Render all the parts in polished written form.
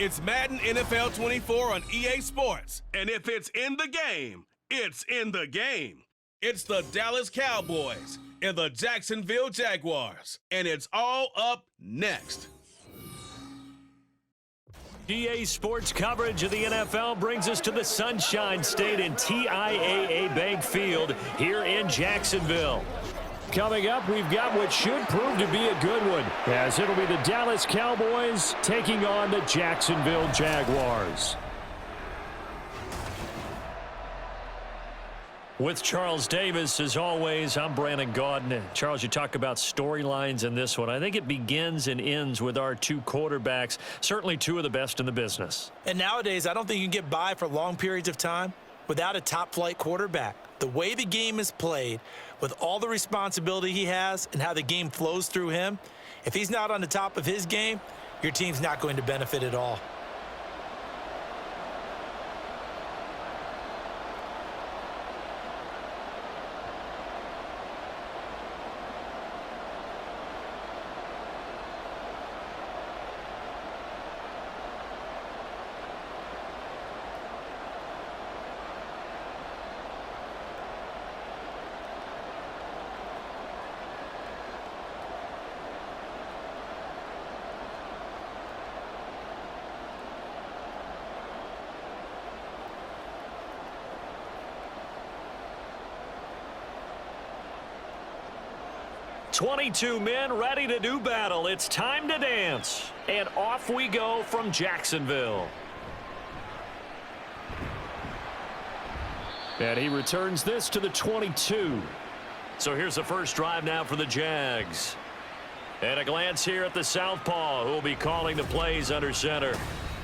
It's Madden NFL 24 on EA Sports. And if it's in the game, it's in the game. It's the Dallas Cowboys and the Jacksonville Jaguars. And it's all up next. EA Sports coverage of the NFL brings us to the Sunshine State in TIAA Bank Field here in Jacksonville. Coming up, we've got what should prove to be a good one, as it'll be the Dallas Cowboys taking on the Jacksonville Jaguars. With Charles Davis, as always, I'm Brandon Gaudin. Charles, you talk about storylines in this one. I think it begins and ends with our two quarterbacks, certainly two of the best in the business. And nowadays, I don't think you can get by for long periods of time without a top-flight quarterback. The way the game is played, with all the responsibility he has and how the game flows through him, if he's not on the top of his game, your team's not going to benefit at all. "22 men ready to do battle. It's time to dance." And off we go from Jacksonville. And he returns this to the 22. So here's the first drive now for the Jags. And a glance here at the southpaw, who will be calling the plays under center.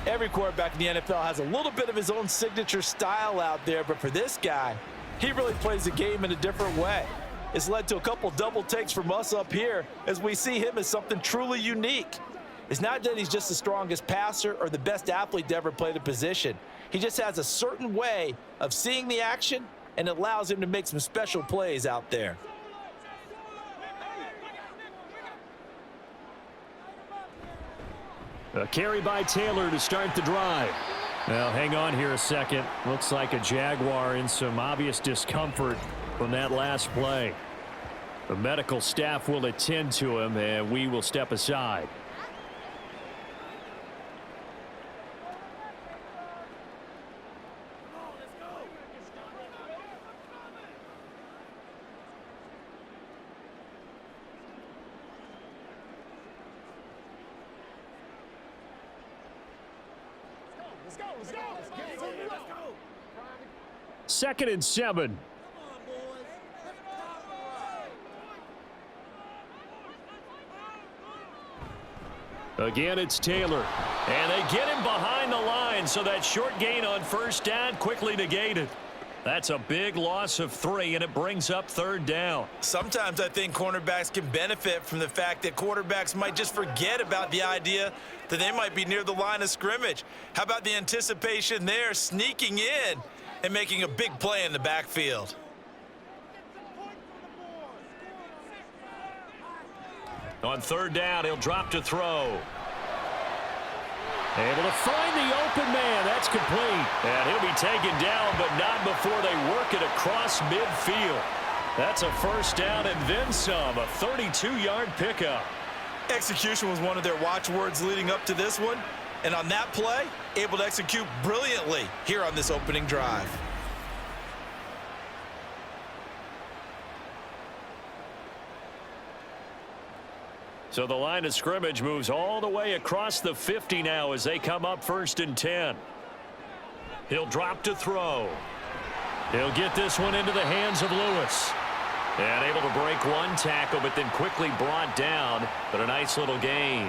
Every quarterback in the NFL has a little bit of his own signature style out there, but for this guy, he really plays the game in a different way. It's led to a couple double takes from us up here as we see him as something truly unique. It's not that he's just the strongest passer or the best athlete to ever play the position. He just has a certain way of seeing the action, and it allows him to make some special plays out there. A carry by Taylor to start the drive. Well, hang on here a second. Looks like a Jaguar in some obvious discomfort from that last play. The medical staff will attend to him, and we will step aside. Let's go. 2nd and 7. Again, it's Taylor. And they get him behind the line, so that short gain on first down quickly negated. That's a big loss of 3, and it brings up 3rd down. Sometimes I think cornerbacks can benefit from the fact that quarterbacks might just forget about the idea that they might be near the line of scrimmage. How about the anticipation there, sneaking in and making a big play in the backfield? On 3rd down, he'll drop to throw. Able to find the open man. That's complete. And he'll be taken down, but not before they work it across midfield. That's a 1st down and then some, a 32-yard pickup. Execution was one of their watchwords leading up to this one. And on that play, able to execute brilliantly here on this opening drive. So the line of scrimmage moves all the way across the 50 now as they come up 1st and 10. He'll drop to throw. He'll get this one into the hands of Lewis. And able to break one tackle, but then quickly brought down. But a nice little gain.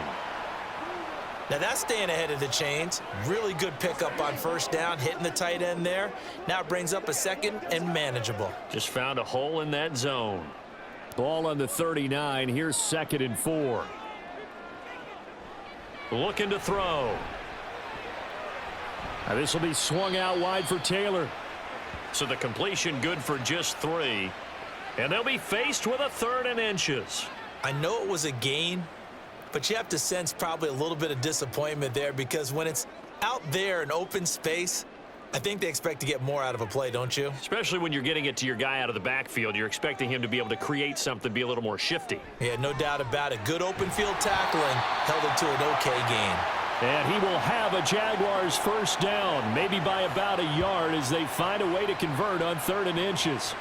Now that's staying ahead of the chains. Really good pickup on 1st down, hitting the tight end there. Now it brings up a 2nd and manageable. Just found a hole in that zone. Ball on the 39. Here's 2nd and 4. Looking to throw. Now this will be swung out wide for Taylor. So the completion good for just 3. And they'll be faced with a 3rd and inches. I know it was a gain, but you have to sense probably a little bit of disappointment there, because when it's Out there in open space, I think they expect to get more out of a play, don't you? Especially when you're getting it to your guy out of the backfield. You're expecting him to be able to create something, be a little more shifty. Yeah, no doubt about it. Good open field tackling held him to an okay game. And he will have a Jaguars first down, maybe by about a yard as they find a way to convert on 3rd and inches.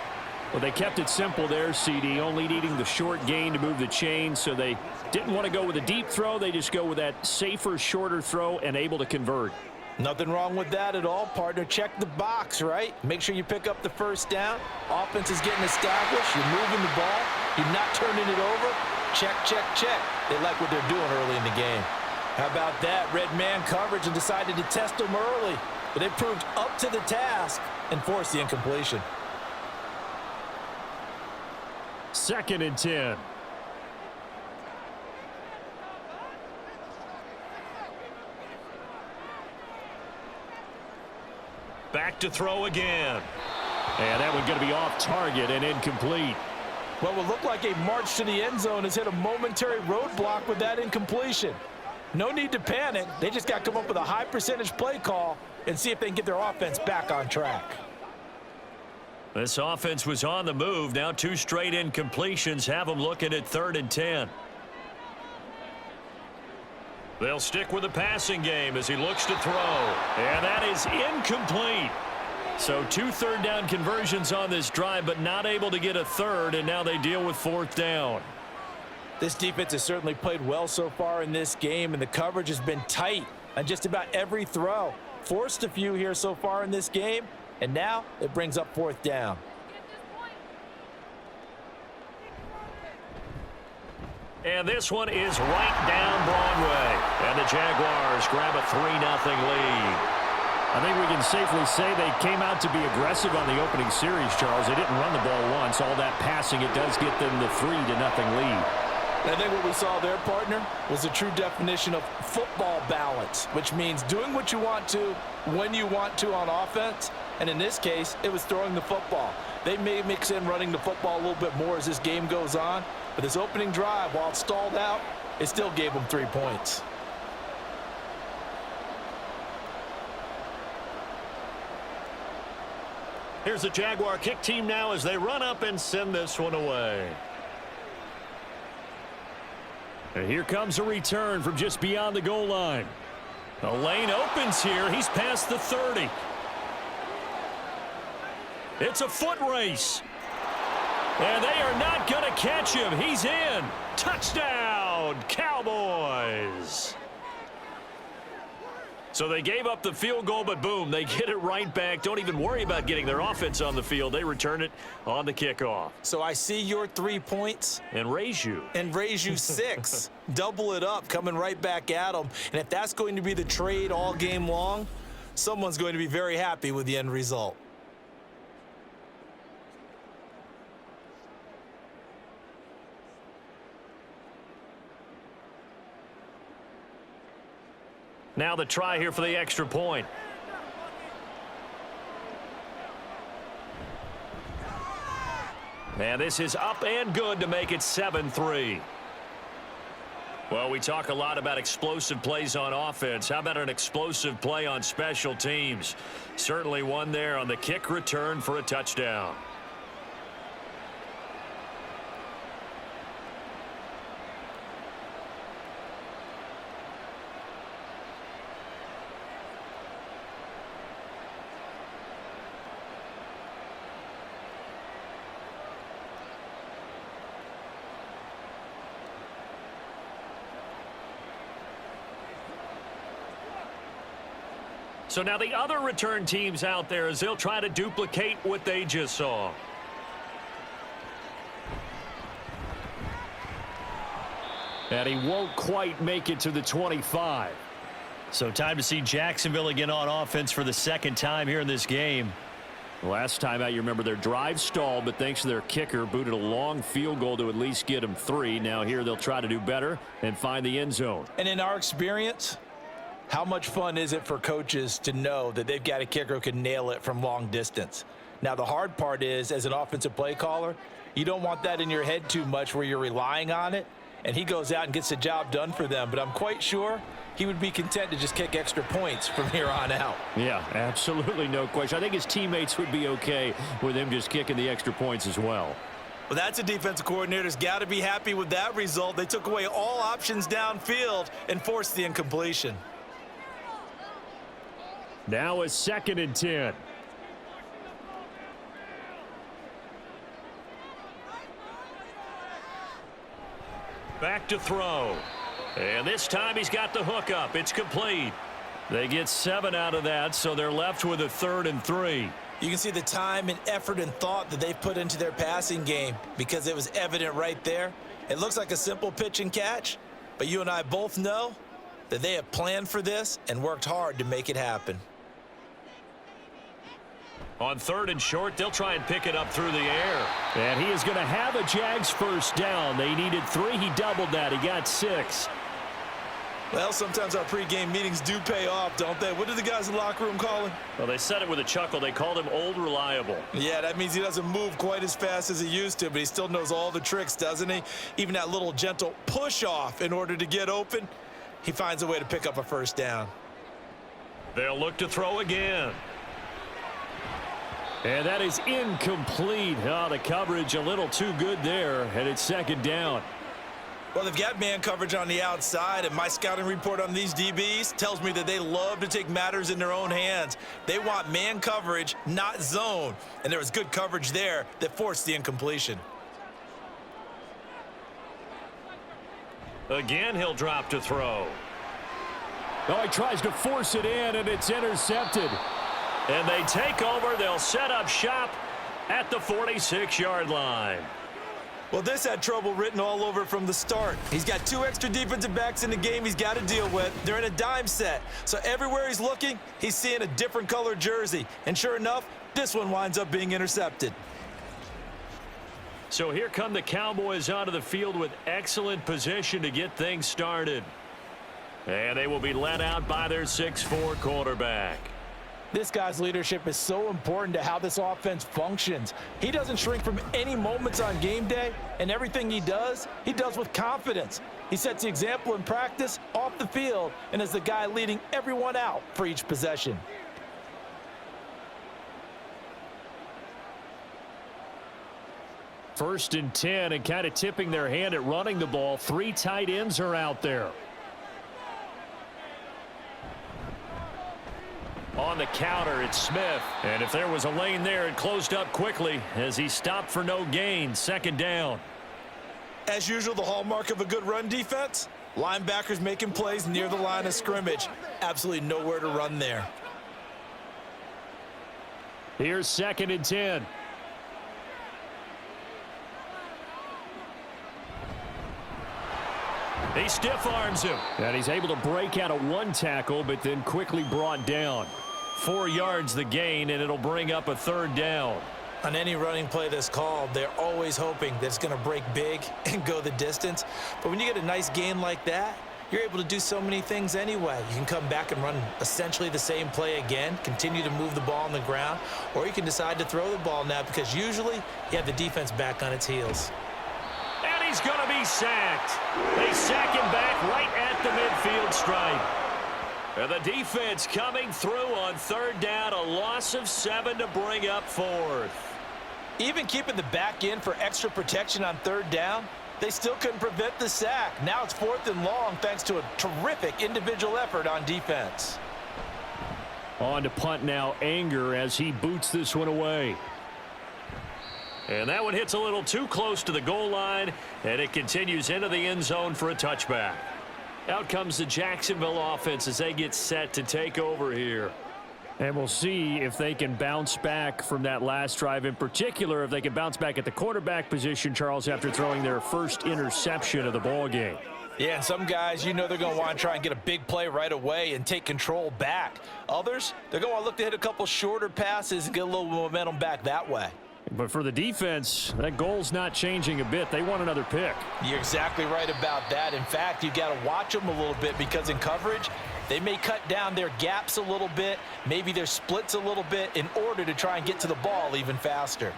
Well, they kept it simple there, CD, only needing the short gain to move the chain, so they didn't want to go with a deep throw. They just go with that safer, shorter throw and able to convert. Nothing wrong with that at all, partner. Check the box, right? Make sure you pick up the first down. Offense is getting established. You're moving the ball. You're not turning it over. Check, check, check. They like what they're doing early in the game. How about that? Red man coverage and decided to test them early. But they proved up to the task and forced the incompletion. 2nd and 10. Back to throw again. And that one going to be off target and incomplete. What would look like a march to the end zone has hit a momentary roadblock with that incompletion. No need to panic. They just got to come up with a high percentage play call and see if they can get their offense back on track. This offense was on the move. Now 2 straight incompletions have them looking at 3rd and 10. They'll stick with the passing game as he looks to throw. And that is incomplete. So 2 third down conversions on this drive, but not able to get a third, and now they deal with 4th down. This defense has certainly played well so far in this game, and the coverage has been tight on just about every throw. Forced a few here so far in this game, and now it brings up 4th down. And this one is right down Broadway. And the Jaguars grab a 3-0 lead. I think we can safely say they came out to be aggressive on the opening series, Charles. They didn't run the ball once. All that passing, it does get them the 3-0 lead. I think what we saw there, partner, was a true definition of football balance, which means doing what you want to when you want to on offense. And in this case, it was throwing the football. They may mix in running the football a little bit more as this game goes on. But this opening drive, while it stalled out, it still gave them 3 points. Here's the Jaguar kick team now as they run up and send this one away. And here comes a return from just beyond the goal line. The lane opens here. He's past the 30. It's a foot race. And they are not going to catch him. He's in. Touchdown, Cowboys. So they gave up the field goal, but boom, they get it right back. Don't even worry about getting their offense on the field. They return it on the kickoff. So I see your 3 points. And raise you. And raise you 6. Double it up, coming right back at them. And if that's going to be the trade all game long, someone's going to be very happy with the end result. Now the try here for the extra point. And this is up and good to make it 7-3. Well, we talk a lot about explosive plays on offense. How about an explosive play on special teams? Certainly one there on the kick return for a touchdown. So now the other return teams out there as they'll try to duplicate what they just saw. And he won't quite make it to the 25. So time to see Jacksonville again on offense for the 2nd time here in this game. Last time out, you remember their drive stalled, but thanks to their kicker, booted a long field goal to at least get them 3. Now here they'll try to do better and find the end zone. And in our experience, how much fun is it for coaches to know that they've got a kicker who can nail it from long distance? Now, the hard part is, as an offensive play caller, you don't want that in your head too much where you're relying on it. and he goes out and gets the job done for them. But I'm quite sure he would be content to just kick extra points from here on out. Yeah, absolutely no question. I think his teammates would be okay with him just kicking the extra points as well. Well, that's a defensive coordinator's got to be happy with that result. They took away all options downfield and forced the incompletion. Now a 2nd and 10. Back to throw. And this time he's got the hook up. It's complete. They get 7 out of that, so they're left with a 3rd and 3. You can see the time and effort and thought that they've put into their passing game because it was evident right there. It looks like a simple pitch and catch, but you and I both know that they have planned for this and worked hard to make it happen. On 3rd and short, they'll try and pick it up through the air. And he is going to have a Jags first down. They needed 3. He doubled that. He got 6. Well, sometimes our pregame meetings do pay off, don't they? What do the guys in the locker room call him? Well, they said it with a chuckle. They called him Old Reliable. Yeah, that means he doesn't move quite as fast as he used to, but he still knows all the tricks, doesn't he? Even that little gentle push-off in order to get open, he finds a way to pick up a first down. They'll look to throw again. And that is incomplete. Oh, the coverage a little too good there, and it's 2nd down. Well, they've got man coverage on the outside, and my scouting report on these DBs tells me that they love to take matters in their own hands. They want man coverage, not zone, and there was good coverage there that forced the incompletion. Again, he'll drop to throw. Oh, he tries to force it in, and it's intercepted. And they take over. They'll set up shop at the 46-yard line. Well, this had trouble written all over from the start. He's got 2 extra defensive backs in the game he's got to deal with. They're in a dime set. So everywhere he's looking, he's seeing a different color jersey. And sure enough, this one winds up being intercepted. So here come the Cowboys onto the field with excellent position to get things started. And they will be led out by their 6'4" quarterback. This guy's leadership is so important to how this offense functions. He doesn't shrink from any moments on game day, and everything he does with confidence. He sets the example in practice, off the field, and is the guy leading everyone out for each possession. First and 10, and kind of tipping their hand at running the ball. 3 tight ends are out there. On the counter, it's Smith. And if there was a lane there, it closed up quickly as he stopped for no gain. 2nd down. As usual, the hallmark of a good run defense, linebackers making plays near the line of scrimmage. Absolutely nowhere to run there. Here's 2nd and 10. He stiff arms him. And he's able to break out of 1 tackle, but then quickly brought down. 4 yards the gain, and it'll bring up a 3rd down. On any running play that's called, they're always hoping that it's going to break big and go the distance. But when you get a nice gain like that, you're able to do so many things anyway. You can come back and run essentially the same play again, continue to move the ball on the ground, or you can decide to throw the ball now because usually you have the defense back on its heels. And he's going to be sacked. They sack him back right at the midfield stripe. And the defense coming through on 3rd down, a loss of 7 to bring up 4th. Even keeping the back in for extra protection on 3rd down, they still couldn't prevent the sack. Now it's 4th and long thanks to a terrific individual effort on defense. On to punt now, Anger, as he boots this one away. And that one hits a little too close to the goal line, and it continues into the end zone for a touchback. Out comes the Jacksonville offense as they get set to take over here. And we'll see if they can bounce back from that last drive, in particular if they can bounce back at the quarterback position, Charles, after throwing their first interception of the ball game. Yeah, and some guys, you know they're going to want to try and get a big play right away and take control back. Others, they're going to look to hit a couple shorter passes and get a little momentum back that way. But for the defense, that goal's not changing a bit. They want another pick. You're exactly right about that. In fact, you've got to watch them a little bit because in coverage, they may cut down their gaps a little bit, maybe their splits a little bit in order to try and get to the ball even faster.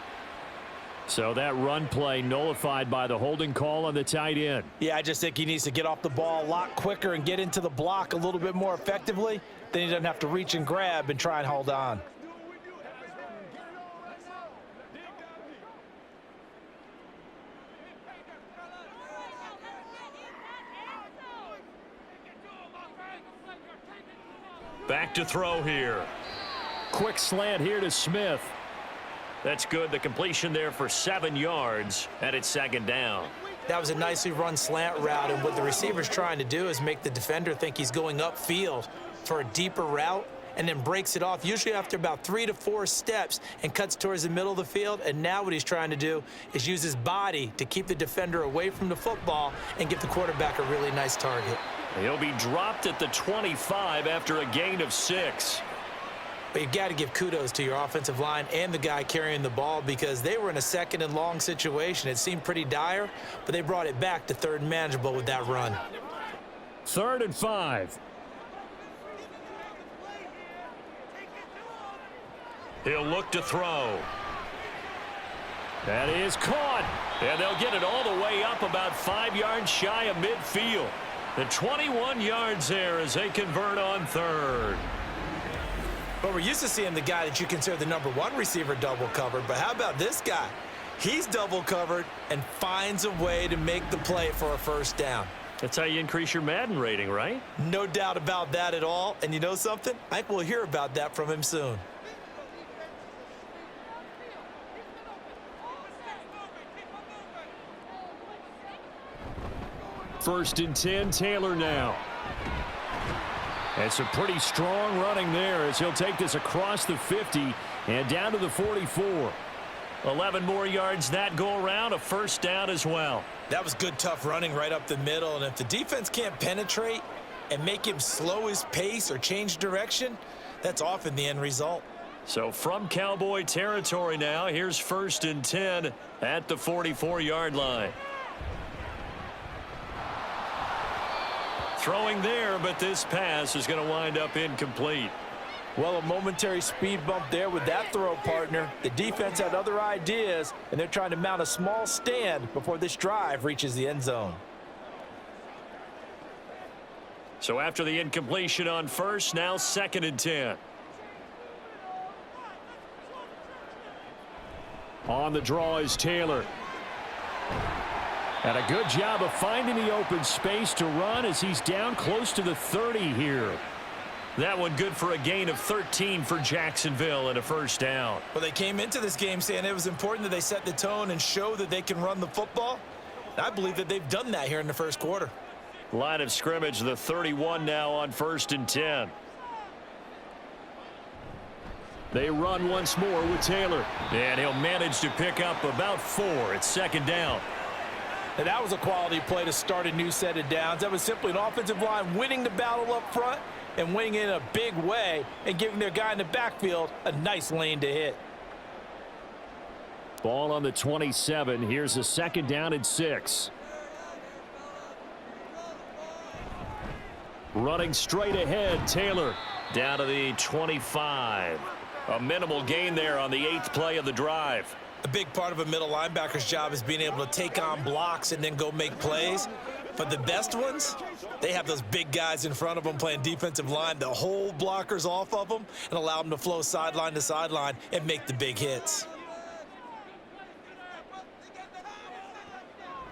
So that run play nullified by the holding call on the tight end. Yeah, I just think he needs to get off the ball a lot quicker and get into the block a little bit more effectively. Then he doesn't have to reach and grab and try and hold on. Back to throw here. Quick slant here to Smith. That's good. The completion there for 7 yards, and it's second down. That was a nicely run slant route, and what the receiver's trying to do is make the defender think he's going upfield for a deeper route and then breaks it off, usually after about 3 to 4 steps, and cuts towards the middle of the field. And now what he's trying to do is use his body to keep the defender away from the football and give the quarterback a really nice target. He'll be dropped at the 25 after a gain of 6. But you've got to give kudos to your offensive line and the guy carrying the ball, because they were in a 2nd and long situation. It seemed pretty dire, but they brought it back to 3rd and manageable with that run. 3rd and 5. He'll look to throw. That is caught. And they'll get it all the way up about 5 yards shy of midfield. The 21 yards there as they convert on 3rd. But we're used to seeing the guy that you consider the #1 receiver double covered. But how about this guy? He's double covered and finds a way to make the play for a 1st down. That's how you increase your Madden rating, right? No doubt about that at all. And you know something? I think we'll hear about that from him soon. First and 10, Taylor now. It's a pretty strong running there as he'll take this across the 50 and down to the 44. 11 more yards that go around, a 1st down as well. That was good, tough running right up the middle. And if the defense can't penetrate and make him slow his pace or change direction, that's often the end result. So from Cowboy territory now, here's 1st and 10 at the 44-yard line. Throwing there, but this pass is going to wind up incomplete. Well, a momentary speed bump there with that throw, partner. The defense had other ideas, and they're trying to mount a small stand before this drive reaches the end zone. So after the incompletion on 1st, now 2nd and 10. On the draw is Taylor. And a good job of finding the open space to run as he's down close to the 30 here. That one good for a gain of 13 for Jacksonville and a 1st down. Well, they came into this game saying it was important that they set the tone and show that they can run the football. And I believe that they've done that here in the 1st quarter. Line of scrimmage, the 31 now on 1st and 10. They run once more with Taylor. And he'll manage to pick up about 4. It's 2nd down. And that was a quality play to start a new set of downs. That was simply an offensive line winning the battle up front and winning in a big way and giving their guy in the backfield a nice lane to hit. Ball on the 27. Here's a 2nd down and 6. Running straight ahead, Taylor down to the 25. A minimal gain there on the 8th play of the drive. A big part of a middle linebacker's job is being able to take on blocks and then go make plays. But the best ones, they have those big guys in front of them playing defensive line that hold blockers off of them and allow them to flow sideline to sideline and make the big hits.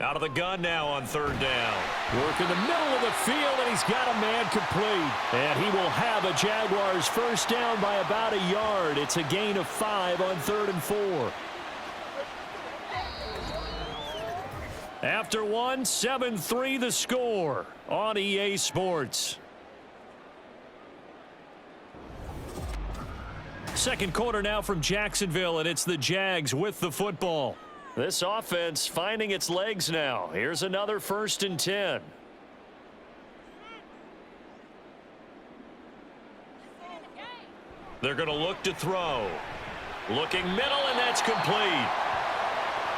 Out of the gun now on 3rd down. Work in the middle of the field, and he's got a man complete. And he will have a Jaguars 1st down by about a yard. It's a gain of 5 on 3rd and 4. After 1, 7-3 the score on EA Sports. 2nd quarter now from Jacksonville, and it's the Jags with the football. This offense finding its legs now. Here's another 1st and 10. They're going to look to throw. Looking middle, and that's complete.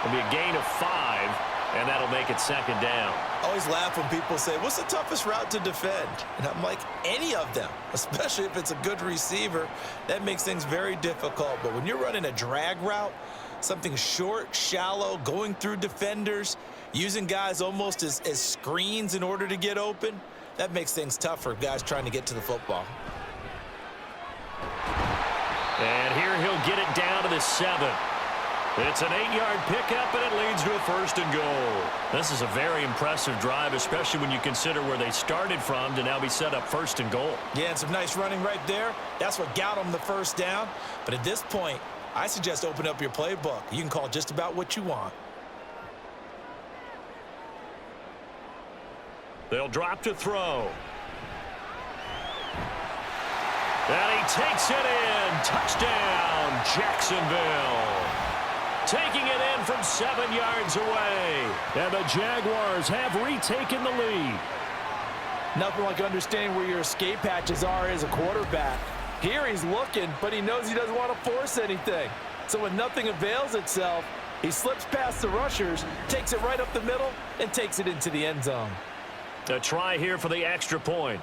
It'll be a gain of 5. And that'll make it 2nd down. I always laugh when people say, what's the toughest route to defend? And I'm like, any of them, especially if it's a good receiver. That makes things very difficult. But when you're running a drag route, Something short, shallow, going through defenders, using guys almost as screens in order to get open. That makes things tough for guys trying to get to the football. And here he'll get it down to the 7. It's an 8-yard pickup, and it leads to a 1st and goal. This is a very impressive drive, especially when you consider where they started from to now be set up 1st and goal. Yeah, and some nice running right there. That's what got them the 1st down. But at this point, I suggest open up your playbook. You can call just about what you want. They'll drop to throw. And he takes it in. Touchdown, Jacksonville. Taking it in from 7 yards away. And the Jaguars have retaken the lead. Nothing like understanding where your escape hatches are as a quarterback. Here he's looking, but he knows he doesn't want to force anything. So when nothing avails itself, he slips past the rushers, takes it right up the middle, and takes it into the end zone. A try here for the extra point.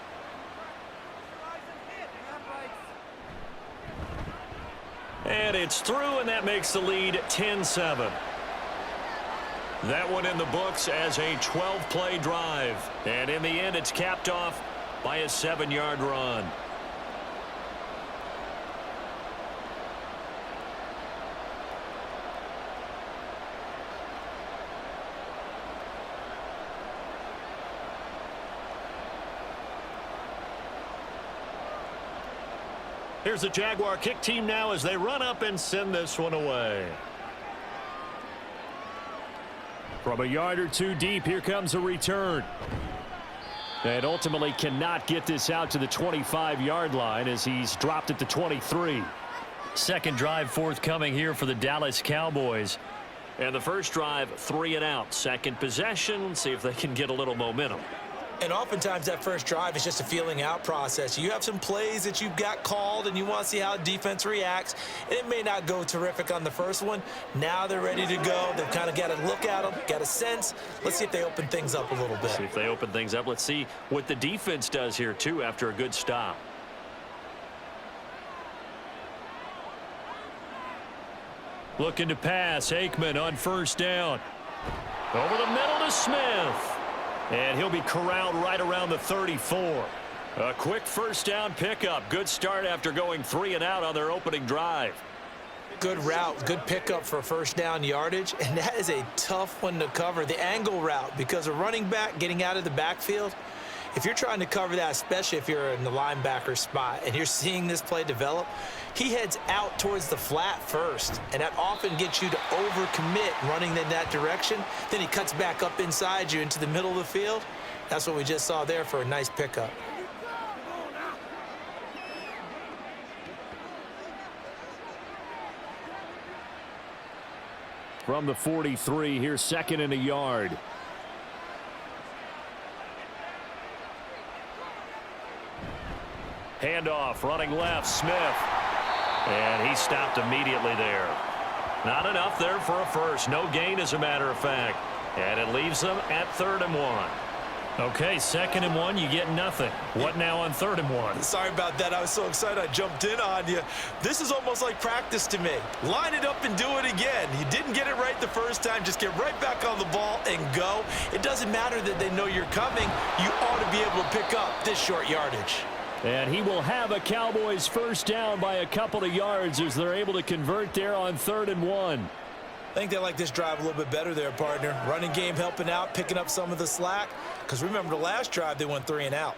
And it's through, and that makes the lead 10-7. That one in the books as a 12-play drive. And in the end, it's capped off by a 7-yard run. Here's the Jaguar kick team now as they run up and send this one away. From a yard or two deep, here comes a return. And ultimately cannot get this out to the 25-yard line as he's dropped at the 23. Second drive forthcoming here for the Dallas Cowboys. And the first drive, 3 and out. Second possession, see if they can get a little momentum. And oftentimes that first drive is just a feeling out process. You have some plays that you've got called and you want to see how defense reacts. And it may not go terrific on the first one. Now they're ready to go. They've kind of got to look at them, got a sense. Let's see if they open things up a little bit. See if they open things up. Let's see what the defense does here, too, after a good stop. Looking to pass. Aikman on first down. Over the middle to Smith. And he'll be corralled right around the 34. A quick first down pickup. Good start after going 3 and out on their opening drive. Good route, good pickup for first down yardage, and that is a tough one to cover. The angle route, because a running back getting out of the backfield, if you're trying to cover that, especially if you're in the linebacker spot and you're seeing this play develop, he heads out towards the flat first, and that often gets you to overcommit running in that direction. Then he cuts back up inside you into the middle of the field. That's what we just saw there for a nice pickup. From the 43, here's 2nd and a yard. Handoff, running left, Smith. And he stopped immediately there. Not enough there for a first. No gain, as a matter of fact. And it leaves them at 3rd and 1. Okay, 2nd and 1, you get nothing. What now on 3rd and 1? Sorry about that. I was so excited I jumped in on you. This is almost like practice to me. Line it up and do it again. You didn't get it right the first time. Just get right back on the ball and go. It doesn't matter that they know you're coming. You ought to be able to pick up this short yardage. And he will have a Cowboys first down by a couple of yards as they're able to convert there on 3rd and 1. I think they like this drive a little bit better there, partner. Running game helping out, picking up some of the slack. Because remember, the last drive, they went 3 and out.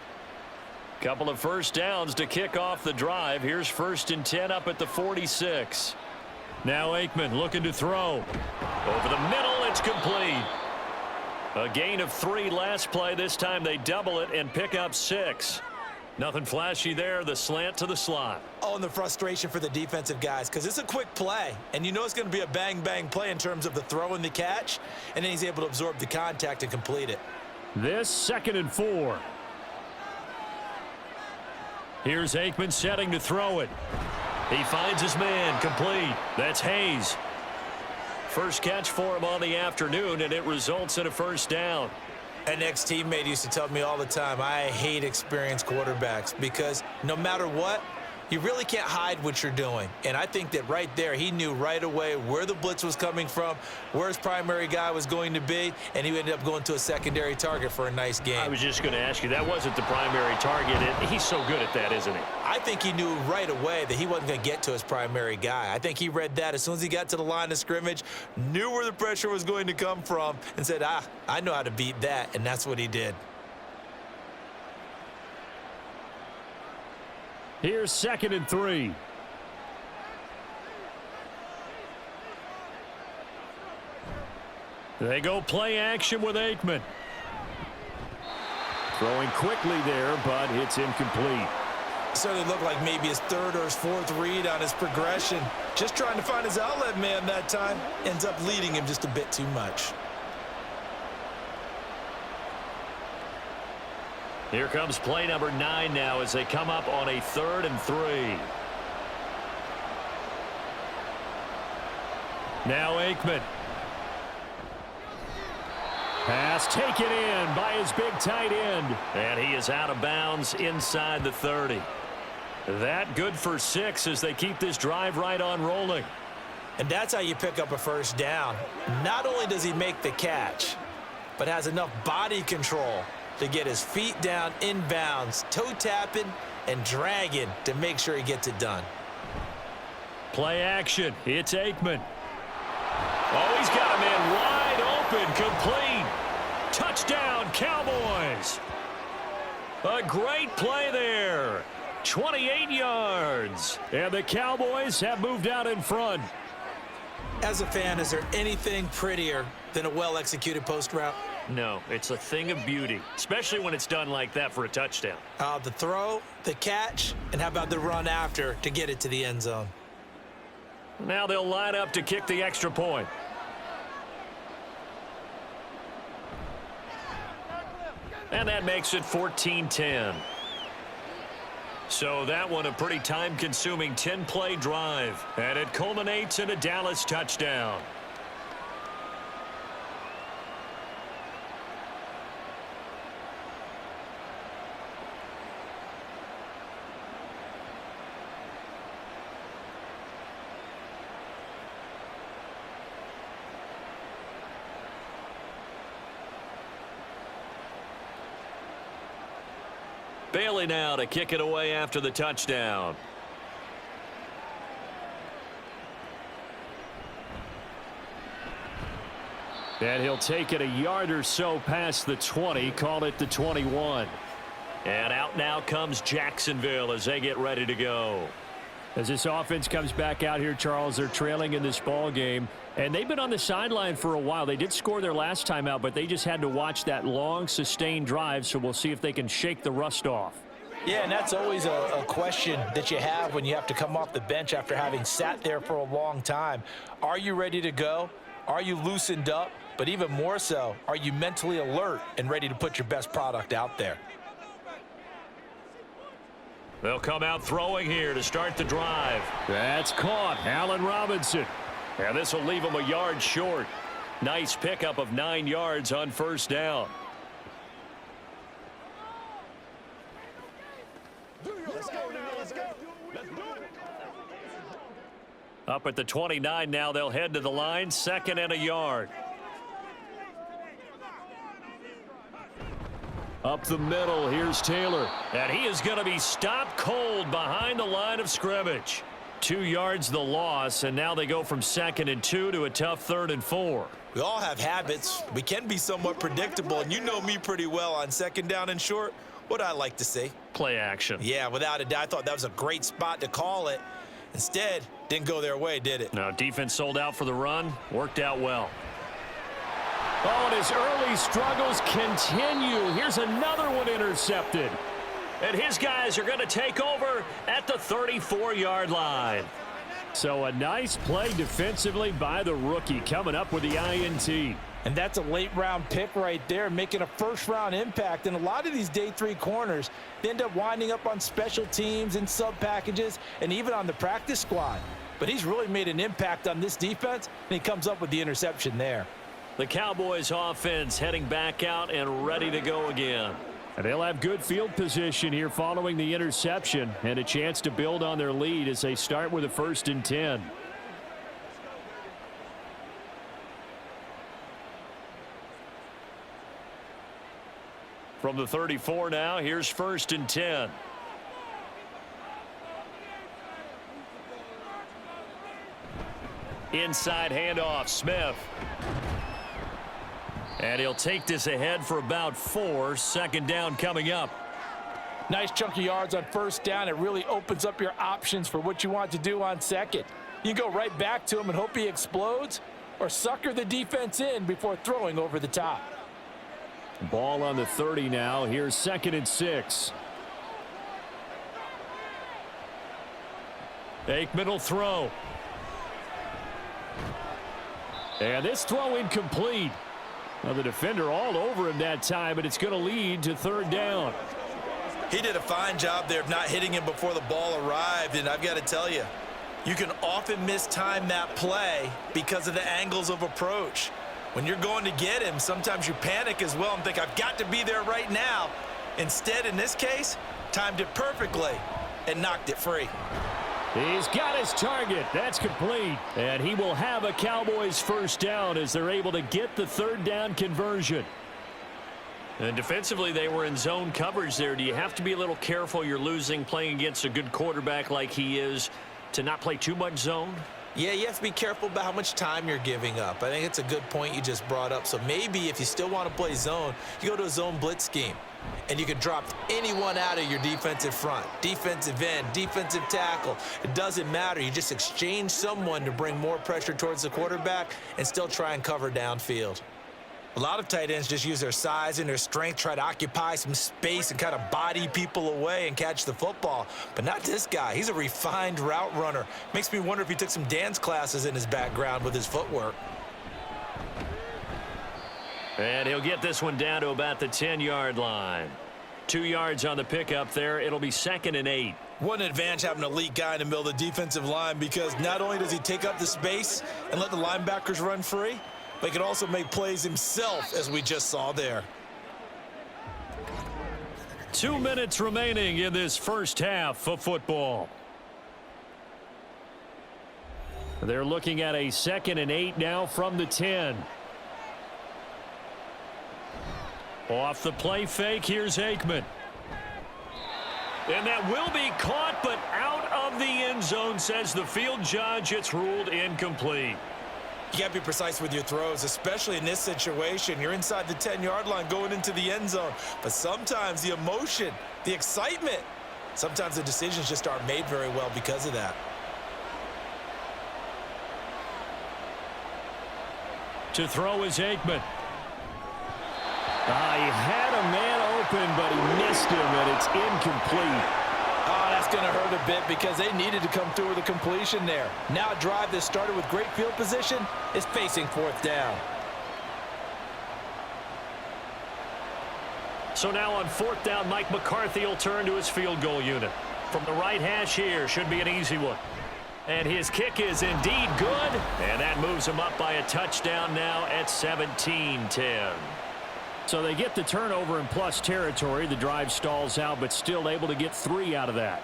Couple of first downs to kick off the drive. Here's 1st and 10 up at the 46. Now Aikman looking to throw. Over the middle, it's complete. A gain of 3 last play. This time they double it and pick up 6. Nothing flashy there. The slant to the slot. Oh, and the frustration for the defensive guys, because it's a quick play, and you know it's going to be a bang-bang play in terms of the throw and the catch, and then he's able to absorb the contact and complete it. This 2nd and 4. Here's Aikman setting to throw it. He finds his man, complete. That's Hayes. First catch for him on the afternoon, and it results in a first down. An ex-teammate used to tell me all the time, I hate experienced quarterbacks because no matter what, You really can't hide what you're doing. And I think that right there, he knew right away where the blitz was coming from, where his primary guy was going to be, and he ended up going to a secondary target for a nice game. I was just going to ask you, that wasn't the primary target. He's so good at that, isn't he? I think he knew right away that he wasn't going to get to his primary guy. I think he read that as soon as he got to the line of scrimmage, knew where the pressure was going to come from, and said, I know how to beat that, and that's what he did. Here's 2nd and 3. They go play action with Aikman. Throwing quickly there, but it's incomplete. Certainly looked like maybe his 3rd or his 4th read on his progression. Just trying to find his outlet man that time. Ends up leading him just a bit too much. Here comes play number 9 now as they come up on a 3rd and 3. Now Aikman. Pass taken in by his big tight end. And he is out of bounds inside the 30. That good for 6 as they keep this drive right on rolling. And that's how you pick up a first down. Not only does he make the catch, but has enough body control to get his feet down inbounds, toe tapping and dragging to make sure he gets it done. Play action. It's Aikman. Oh, he's got a man wide open, complete. Touchdown, Cowboys. A great play there. 28 yards. And the Cowboys have moved out in front. As a fan, is there anything prettier than a well-executed post route? No, it's a thing of beauty, especially when it's done like that for a touchdown. The throw, the catch, and how about the run after to get it to the end zone? Now they'll line up to kick the extra point. And that makes it 14-10. So that one a pretty time-consuming 10-play drive. And it culminates in a Dallas touchdown. Bailey now to kick it away after the touchdown. And he'll take it a yard or so past the 20, call it the 21. And out now comes Jacksonville as they get ready to go. As this offense comes back out here, Charles, they're trailing in this ball game, and they've been on the sideline for a while. They did score their last time out, but they just had to watch that long, sustained drive, so we'll see if they can shake the rust off. Yeah, and that's always a question that you have when you have to come off the bench after having sat there for a long time. Are you ready to go? Are you loosened up? But even more so, are you mentally alert and ready to put your best product out there? They'll come out throwing here to start the drive. That's caught. Allen Robinson. And this will leave him a yard short. Nice pickup of 9 yards on first down. Let's go now, let's go. Let's do it. Up at the 29 now, they'll head to the line. 2nd and a yard. Up the middle, here's Taylor. And he is going to be stopped cold behind the line of scrimmage. 2 yards the loss, and now they go from 2nd and 2 to a tough 3rd and 4. We all have habits. We can be somewhat predictable, and you know me pretty well on 2nd down and short. What I like to see? Play action. Yeah, without a doubt. I thought that was a great spot to call it. Instead, didn't go their way, did it? Now, defense sold out for the run. Worked out well. Oh, and his early struggles continue. Here's another one intercepted. And his guys are going to take over at the 34-yard line. So a nice play defensively by the rookie coming up with the INT. And that's a late-round pick right there, making a first-round impact. And a lot of these day 3 corners, they end up winding up on special teams and sub-packages and even on the practice squad. But he's really made an impact on this defense, and he comes up with the interception there. The Cowboys offense heading back out and ready to go again. And they'll have good field position here following the interception and a chance to build on their lead as they start with a 1st and 10. From the 34 now, here's 1st and 10. Inside handoff, Smith. And he'll take this ahead for about 4. 2nd down coming up. Nice chunk of yards on 1st down. It really opens up your options for what you want to do on 2nd. You go right back to him and hope he explodes, or sucker the defense in before throwing over the top. Ball on the 30 now. Here's 2nd and 6. Aikman will throw. And this throw incomplete. Well, the defender all over him that time, but it's going to lead to 3rd down. He did a fine job there of not hitting him before the ball arrived, and I've got to tell you, you can often mistime that play because of the angles of approach. When you're going to get him, sometimes you panic as well and think, I've got to be there right now. Instead, in this case, timed it perfectly and knocked it free. He's got his target. That's complete. And he will have a Cowboys 1st down as they're able to get the 3rd down conversion. And defensively, they were in zone coverage there. Do you have to be a little careful? You're losing playing against a good quarterback like he is to not play too much zone? Yeah, you have to be careful about how much time you're giving up. I think it's a good point you just brought up. So maybe if you still want to play zone, you go to a zone blitz scheme. And you can drop anyone out of your defensive front, defensive end, defensive tackle. It doesn't matter. You just exchange someone to bring more pressure towards the quarterback and still try and cover downfield. A lot of tight ends just use their size and their strength, try to occupy some space and kind of body people away and catch the football. But not this guy. He's a refined route runner. Makes me wonder if he took some dance classes in his background with his footwork. And he'll get this one down to about the 10-yard line. 2 yards on the pickup there. It'll be 2nd and 8. What an advantage having an elite guy in the middle of the defensive line, because not only does he take up the space and let the linebackers run free, but he can also make plays himself, as we just saw there. 2 minutes remaining in this 1st half of football. They're looking at a 2nd and 8 now from the 10. Off the play fake, here's Aikman. And that will be caught, but out of the end zone, says the field judge. It's ruled incomplete. You got to be precise with your throws, especially in this situation. You're inside the 10-yard line going into the end zone. But sometimes the emotion, the excitement, sometimes the decisions just aren't made very well because of that. To throw is Aikman. He had a man open, but he missed him, and it's incomplete. Oh, that's going to hurt a bit because they needed to come through with a completion there. Now a drive that started with great field position is facing 4th down. So now on 4th down, Mike McCarthy will turn to his field goal unit. From the right hash here, should be an easy one. And his kick is indeed good, and that moves him up by a touchdown now at 17-10. So they get the turnover in plus territory. The drive stalls out, but still able to get 3 out of that.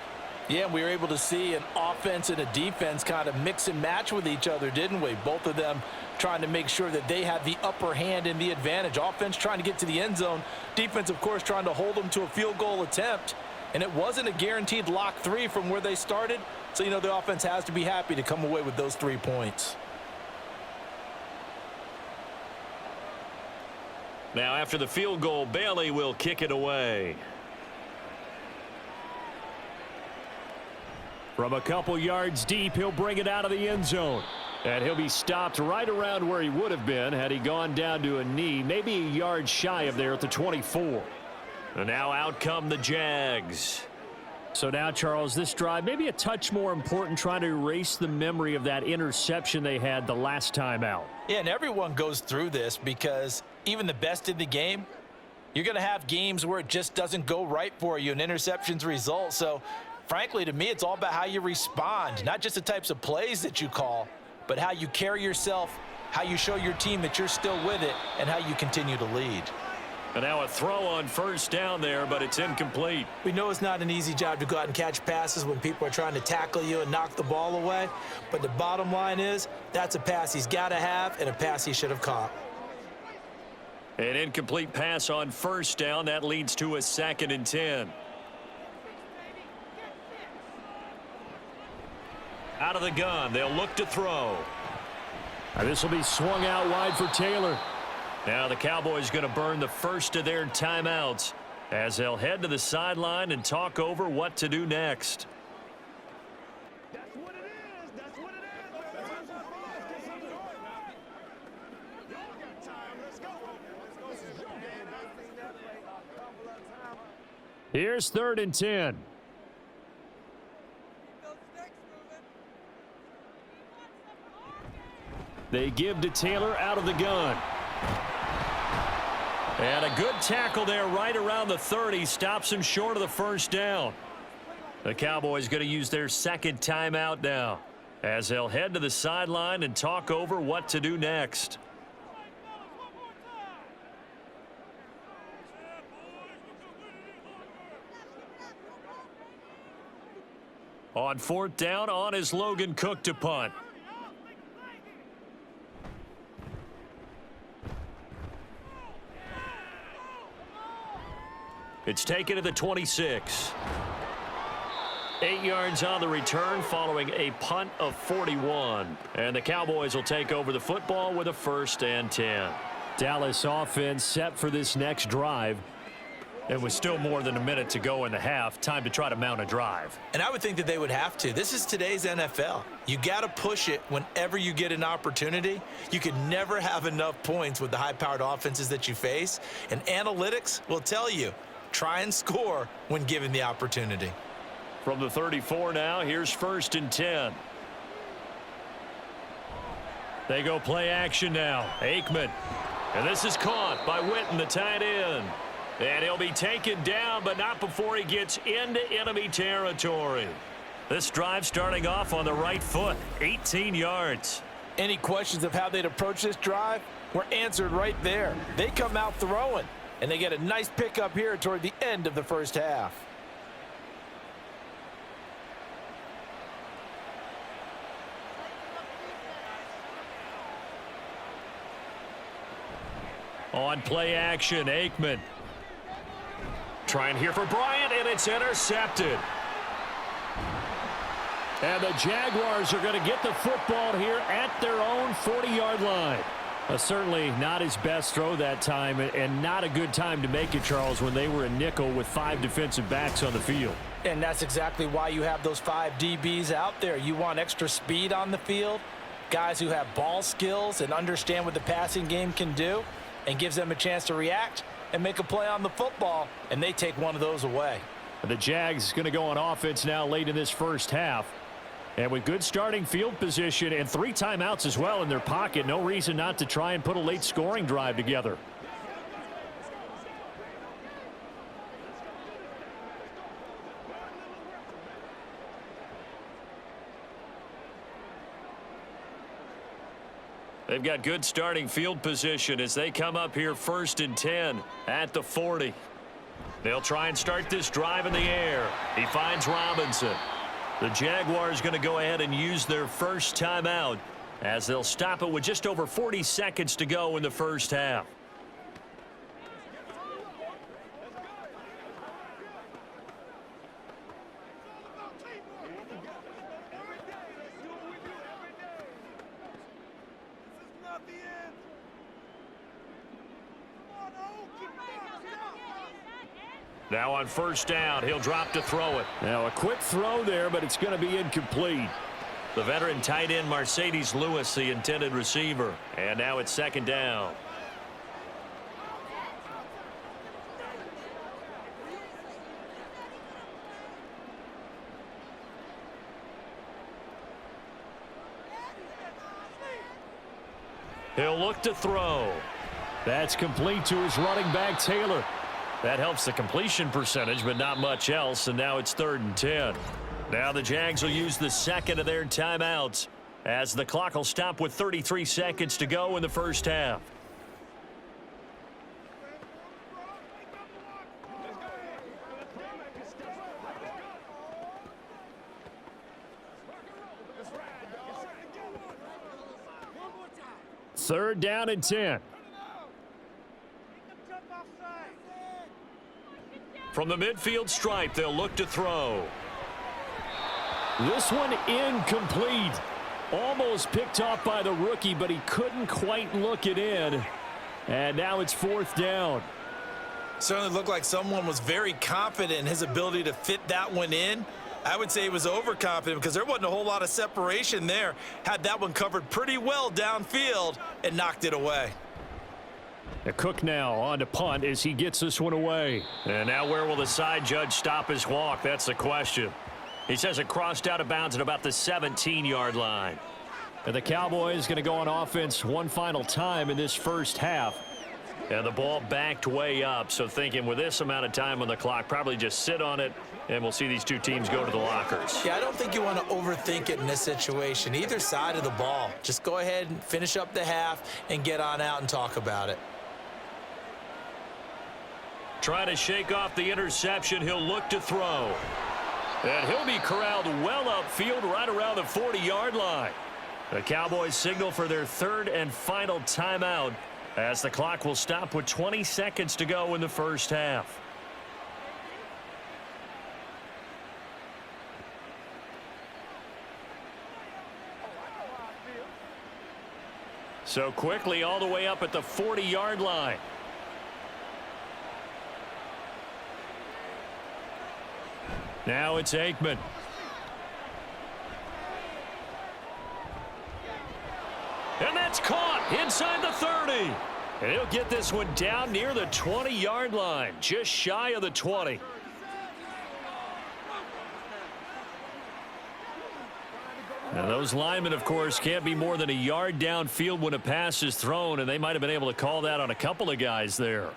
Yeah, we were able to see an offense and a defense kind of mix and match with each other, didn't we? Both of them trying to make sure that they had the upper hand and the advantage. Offense trying to get to the end zone. Defense, of course, trying to hold them to a field goal attempt. And it wasn't a guaranteed lock 3 from where they started. So, you know, the offense has to be happy to come away with those 3 points. Now after the field goal, Bailey will kick it away. From a couple yards deep, he'll bring it out of the end zone. And he'll be stopped right around where he would have been had he gone down to a knee, maybe a yard shy of there at the 24. And now out come the Jags. So now, Charles, this drive maybe a touch more important, trying to erase the memory of that interception they had the last time out. Yeah, and everyone goes through this because even the best in the game, you're going to have games where it just doesn't go right for you, and interceptions result. So, frankly, to me, it's all about how you respond, not just the types of plays that you call, but how you carry yourself, how you show your team that you're still with it, and how you continue to lead. And now a throw on first down there, but it's incomplete. We know it's not an easy job to go out and catch passes when people are trying to tackle you and knock the ball away. But the bottom line is, that's a pass he's got to have and a pass he should have caught. An incomplete pass on first down. That leads to a 2nd and 10. Out of the gun, they'll look to throw. This will be swung out wide for Taylor. Now the Cowboys going to burn the first of their timeouts as they'll head to the sideline and talk over what to do next. That's what it is. That's what it is. Get something going. Y'all got time. Let's go. This is your game. I've seen that play a couple of times. Here's 3rd and 10. They give to Taylor out of the gun. And a good tackle there right around the 30. Stops him short of the first down. The Cowboys going to use their 2nd timeout now as they'll head to the sideline and talk over what to do next. On 4th down, on is Logan Cook to punt. It's taken at the 26. 8 yards on the return following a punt of 41. And the Cowboys will take over the football with a 1st and 10. Dallas offense set for this next drive. And with still more than a minute to go in the half, time to try to mount a drive. And I would think that they would have to. This is today's NFL. You got to push it whenever you get an opportunity. You can never have enough points with the high-powered offenses that you face. And analytics will tell you, try and score when given the opportunity. From the 34 now, here's 1st and 10. They go play action now. Aikman. And this is caught by Witten, the tight end. And he'll be taken down, but not before he gets into enemy territory. This drive starting off on the right foot, 18 yards. Any questions of how they'd approach this drive were answered right there. They come out throwing, and they get a nice pickup here toward the end of the first half. On play action, Aikman. Trying here for Bryant, and it's intercepted. And the Jaguars are going to get the football here at their own 40-yard line. Certainly not his best throw that time, and not a good time to make it, Charles, when they were a nickel with 5 defensive backs on the field. And that's exactly why you have those 5 DBs out there. You want extra speed on the field, guys who have ball skills and understand what the passing game can do, and gives them a chance to react and make a play on the football, and they take one of those away. The Jags going to go on offense now late in this first half. And with good starting field position and 3 timeouts as well in their pocket, no reason not to try and put a late scoring drive together. They've got good starting field position as they come up here 1st and 10 at the 40. They'll try and start this drive in the air. He finds Robinson. The Jaguars going to go ahead and use their first timeout as they'll stop it with just over 40 seconds to go in the first half. Now on 1st down, he'll drop to throw it. Now a quick throw there, but it's going to be incomplete. The veteran tight end Mercedes Lewis, the intended receiver. And now it's 2nd down. He'll look to throw. That's complete to his running back, Taylor. That helps the completion percentage, but not much else, and now it's 3rd and 10. Now the Jags will use the 2nd of their timeouts as the clock will stop with 33 seconds to go in the first half. 3rd down and 10. From the midfield stripe, they'll look to throw. This one incomplete. Almost picked off by the rookie, but he couldn't quite look it in. And now it's 4th down. Certainly looked like someone was very confident in his ability to fit that one in. I would say he was overconfident because there wasn't a whole lot of separation there. Had that one covered pretty well downfield and knocked it away. The Cook now on to punt as he gets this one away. And now where will the side judge stop his walk? That's the question. He says it crossed out of bounds at about the 17-yard line. And the Cowboys going to go on offense one final time in this first half. And the ball backed way up, so thinking with this amount of time on the clock, probably just sit on it, and we'll see these two teams go to the lockers. Yeah, I don't think you want to overthink it in this situation. Either side of the ball. Just go ahead and finish up the half and get on out and talk about it. Trying to shake off the interception, he'll look to throw. And he'll be corralled well upfield right around the 40-yard line. The Cowboys signal for their 3rd and final timeout as the clock will stop with 20 seconds to go in the first half. So quickly all the way up at the 40-yard line. Now it's Aikman. And that's caught inside the 30. And he'll get this one down near the 20-yard line, just shy of the 20. And those linemen, of course, can't be more than a yard downfield when a pass is thrown, and they might have been able to call that on a couple of guys there.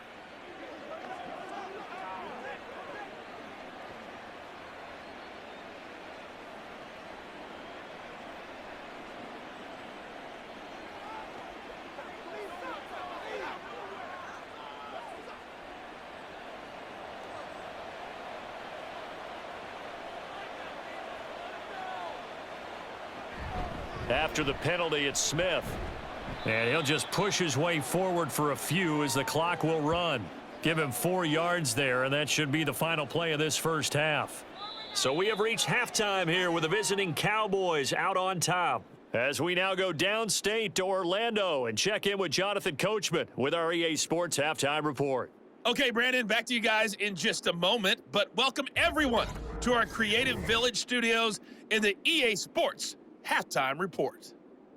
After the penalty, it's Smith. And he'll just push his way forward for a few as the clock will run. Give him 4 yards there, and that should be the final play of this first half. So we have reached halftime here with the visiting Cowboys out on top. As we now go downstate to Orlando and check in with Jonathan Coachman with our EA Sports Halftime Report. Okay, Brandon, back to you guys in just a moment, but welcome everyone to our Creative Village studios in the EA Sports Halftime Report.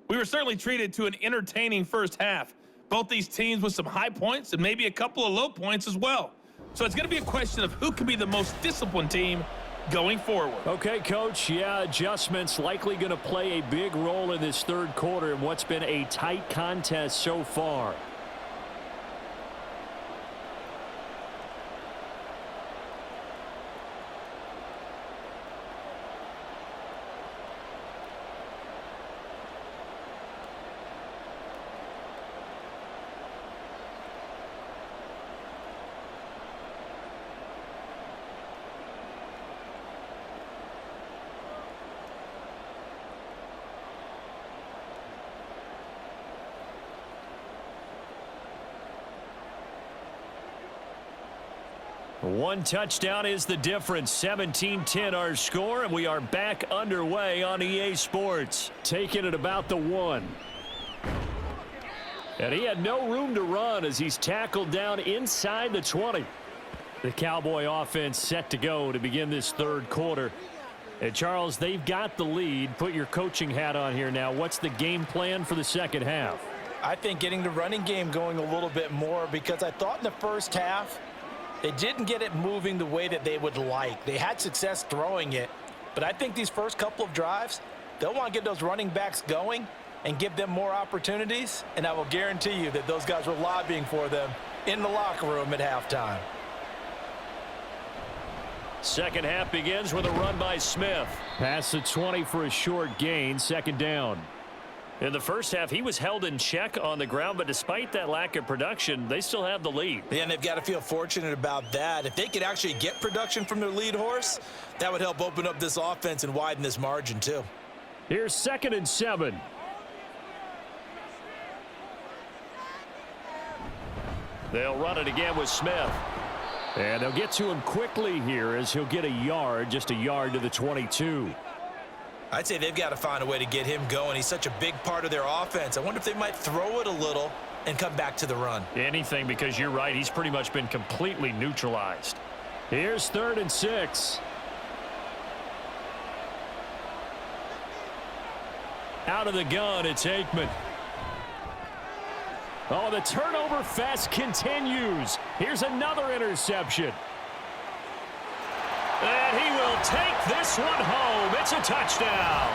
We were certainly treated to an entertaining first half. Both these teams with some high points and maybe a couple of low points as well. So it's going to be a question of who can be the most disciplined team going forward. Okay, Coach, yeah, adjustments likely going to play a big role in this 3rd quarter in what's been a tight contest so far. One touchdown is the difference. 17-10 our score, and we are back underway on EA Sports. Taking it about the 1. And he had no room to run as he's tackled down inside the 20. The Cowboy offense set to go to begin this 3rd quarter. And Charles, they've got the lead. Put your coaching hat on here now. What's the game plan for the second half? I think getting the running game going a little bit more, because I thought in the first half they didn't get it moving the way that they would like. They had success throwing it, but I think these first couple of drives, they'll want to get those running backs going and give them more opportunities, and I will guarantee you that those guys were lobbying for them in the locker room at halftime. Second half begins with a run by Smith. Past the 20 for a short gain, 2nd down. In the first half, he was held in check on the ground, but despite that lack of production, they still have the lead. Yeah, and they've got to feel fortunate about that. If they could actually get production from their lead horse, that would help open up this offense and widen this margin too. Here's 2nd and 7. They'll run it again with Smith. And they'll get to him quickly here as he'll get a yard, just a yard to the 22. I'd say they've got to find a way to get him going. He's such a big part of their offense. I wonder if they might throw it a little and come back to the run. Anything, because you're right. He's pretty much been completely neutralized. Here's 3rd and 6. Out of the gun, it's Aikman. Oh, the turnover fest continues. Here's another interception. And he will take this one home. It's a touchdown.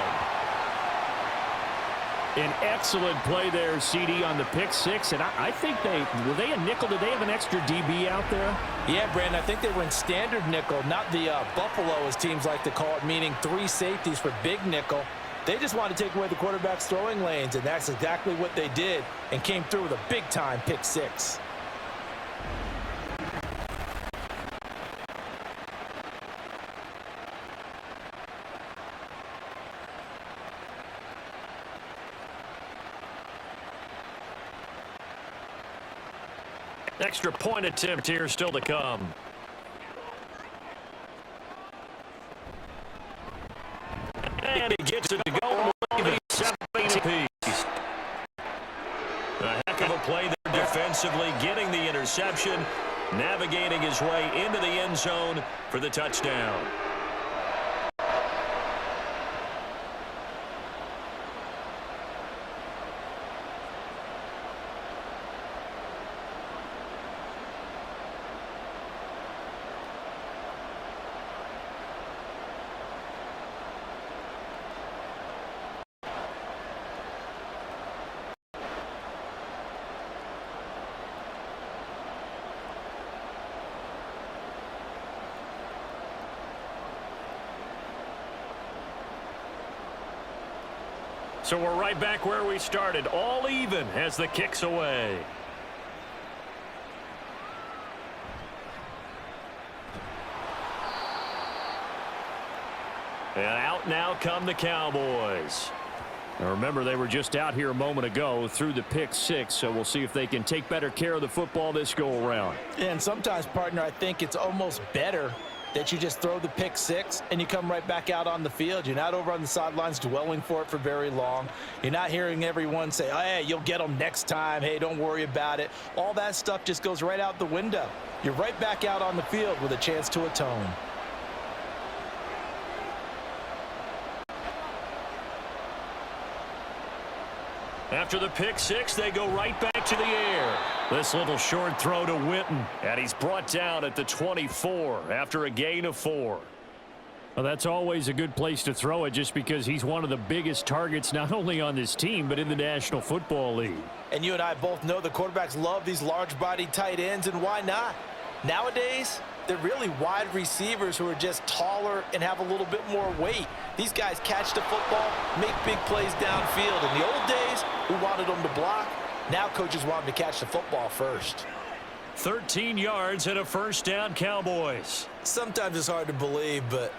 An excellent play there, CD, on the pick six. And I think were they a nickel? Did they have an extra DB out there? Yeah, Brandon, I think they were in standard nickel, not the Buffalo, as teams like to call it, meaning 3 safeties for big nickel. They just wanted to take away the quarterback's throwing lanes, and that's exactly what they did and came through with a big-time pick six. Extra point attempt here still to come. And he gets it to go. 7 apiece. A heck of a play there defensively, getting the interception, navigating his way into the end zone for the touchdown. So we're right back where we started, all even as the kick's away. And out now come the Cowboys. Now remember, they were just out here a moment ago through the pick six, so we'll see if they can take better care of the football this go-around. And sometimes, partner, I think it's almost better that you just throw the pick six and you come right back out on the field. You're not over on the sidelines dwelling for it for very long. You're not hearing everyone say, oh, hey, you'll get them next time. Hey, don't worry about it. All that stuff just goes right out the window. You're right back out on the field with a chance to atone. After the pick six, they go right back to the air. This little short throw to Witten, and he's brought down at the 24 after a gain of 4. Well, that's always a good place to throw it, just because he's one of the biggest targets not only on this team but in the National Football League. And you and I both know the quarterbacks love these large-bodied tight ends, and why not? Nowadays, they're really wide receivers who are just taller and have a little bit more weight. These guys catch the football, make big plays downfield. In the old days, we wanted them to block. Now coaches want them to catch the football first. 13 yards and a first down, Cowboys. Sometimes it's hard to believe, but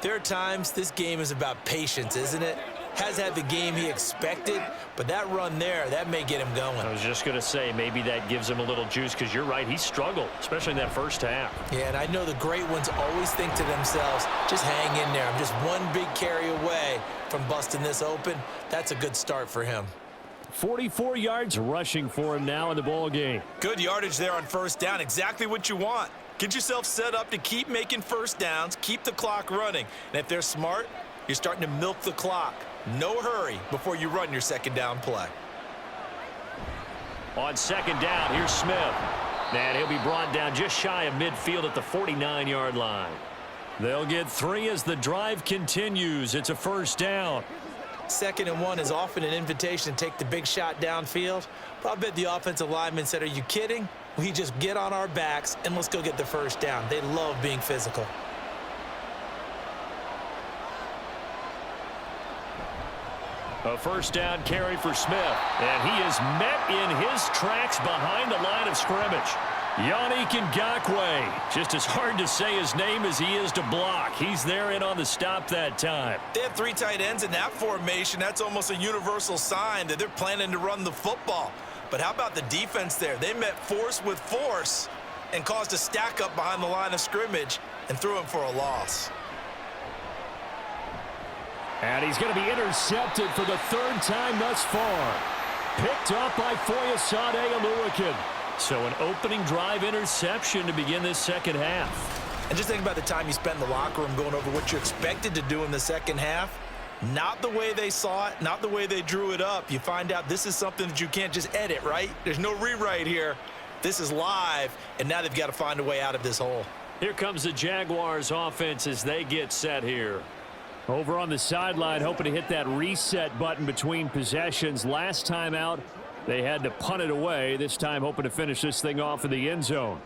there are times this game is about patience, isn't it? Has had the game he expected, but that run there, that may get him going. I was just going to say, maybe that gives him a little juice, because you're right, he struggled, especially in that first half. Yeah, and I know the great ones always think to themselves, just hang in there. I'm just one big carry away from busting this open. That's a good start for him. 44 yards rushing for him now in the ball game. Good yardage there on first down, exactly what you want. Get yourself set up to keep making first downs, keep the clock running. And if they're smart, you're starting to milk the clock. No hurry before you run your second down play. On second down, here's Smith. And he'll be brought down just shy of midfield at the 49-yard line. They'll get 3 as the drive continues. It's a first down. 2nd and 1 is often an invitation to take the big shot downfield. But I bet the offensive lineman said, are you kidding? We just get on our backs and let's go get the first down. They love being physical. A first down carry for Smith. And he is met in his tracks behind the line of scrimmage. Yannick Ngakoue. Just as hard to say his name as he is to block. He's there in on the stop that time. They have 3 tight ends in that formation. That's almost a universal sign that they're planning to run the football. But how about the defense there? They met force with force and caused a stack up behind the line of scrimmage and threw him for a loss. And he's going to be intercepted for the third time thus far. Picked up by Foyesade Oluwakin. So an opening drive interception to begin this second half. And just think about the time you spent in the locker room going over what you expected to do in the second half. Not the way they saw it, not the way they drew it up. You find out this is something that you can't just edit, right? There's no rewrite here. This is live, and now they've got to find a way out of this hole. Here comes the Jaguars offense as they get set here. Over on the sideline, hoping to hit that reset button between possessions. Last time out, they had to punt it away. This time, hoping to finish this thing off in the end zone.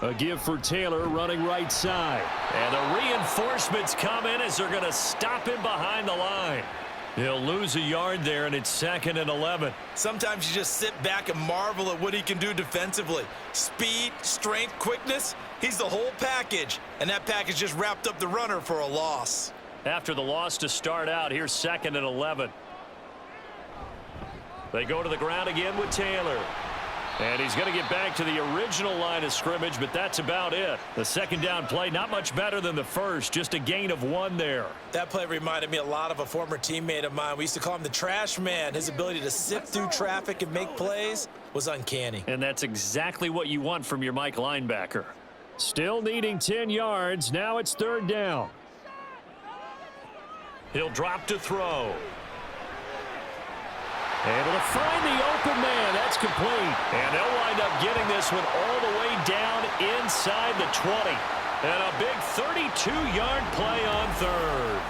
A give for Taylor running right side. And the reinforcements come in as they're going to stop him behind the line. He'll lose a yard there, and it's 2nd and 11. Sometimes you just sit back and marvel at what he can do defensively. Speed, strength, quickness, he's the whole package. And that package just wrapped up the runner for a loss. After the loss to start out, here's 2nd and 11. They go to the ground again with Taylor. And he's going to get back to the original line of scrimmage, but that's about it. The second down play, not much better than the first, just a gain of 1 there. That play reminded me a lot of a former teammate of mine. We used to call him the trash man. His ability to sift through traffic and make plays was uncanny. And that's exactly what you want from your Mike linebacker. Still needing 10 yards. Now it's 3rd down. He'll drop to throw. Able to find the open man. That's complete. And they'll wind up getting this one all the way down inside the 20. And a big 32-yard play on 3rd.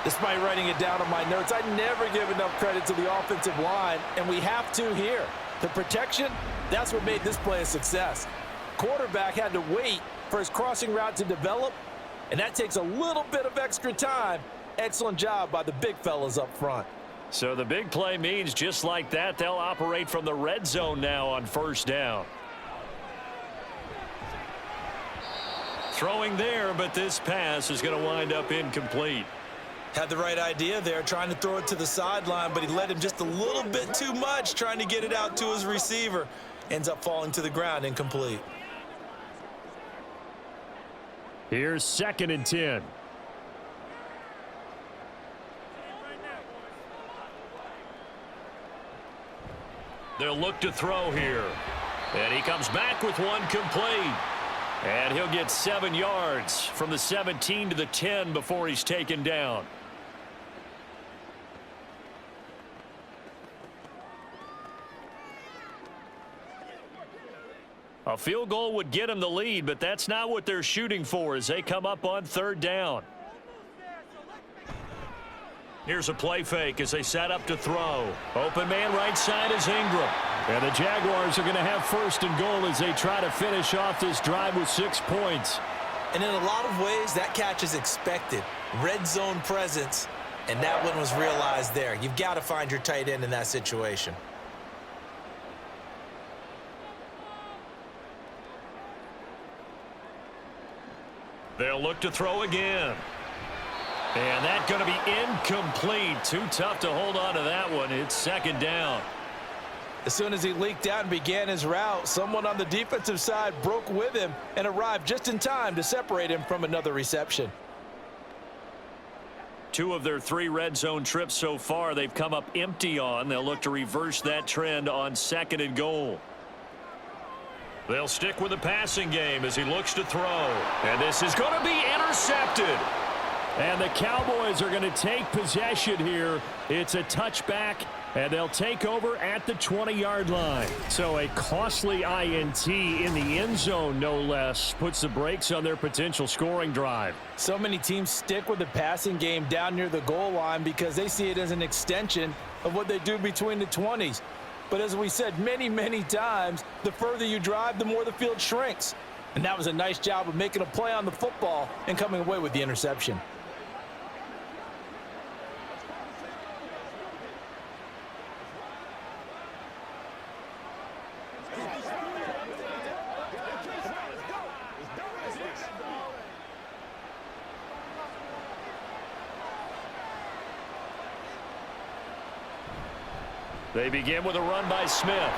Despite writing it down on my notes, I never give enough credit to the offensive line, and we have to here. The protection, that's what made this play a success. Quarterback had to wait for his crossing route to develop, and that takes a little bit of extra time. Excellent job by the big fellas up front. So the big play means just like that, they'll operate from the red zone now on 1st down. Throwing there, but this pass is going to wind up incomplete. Had the right idea there, trying to throw it to the sideline, but he led him just a little bit too much, trying to get it out to his receiver. Ends up falling to the ground, incomplete. Here's 2nd and 10. They'll look to throw here. And he comes back with one complete. And he'll get 7 yards from the 17 to the 10 before he's taken down. A field goal would get him the lead, but that's not what they're shooting for as they come up on 3rd down. Here's a play fake as they set up to throw. Open man right side is Ingram. And the Jaguars are going to have 1st and goal as they try to finish off this drive with 6 points. And in a lot of ways, that catch is expected. Red zone presence, and that one was realized there. You've got to find your tight end in that situation. They'll look to throw again. And that's going to be incomplete. Too tough to hold on to that one. It's 2nd down. As soon as he leaked out and began his route, someone on the defensive side broke with him and arrived just in time to separate him from another reception. 2 of their 3 red zone trips so far they've come up empty on. They'll look to reverse that trend on 2nd and goal. They'll stick with the passing game as he looks to throw. And this is going to be intercepted. And the Cowboys are going to take possession here. It's a touchback, and they'll take over at the 20-yard line. So a costly INT in the end zone, no less, puts the brakes on their potential scoring drive. So many teams stick with the passing game down near the goal line because they see it as an extension of what they do between the 20s. But as we said many, many times, the further you drive, the more the field shrinks. And that was a nice job of making a play on the football and coming away with the interception. They begin with a run by Smith.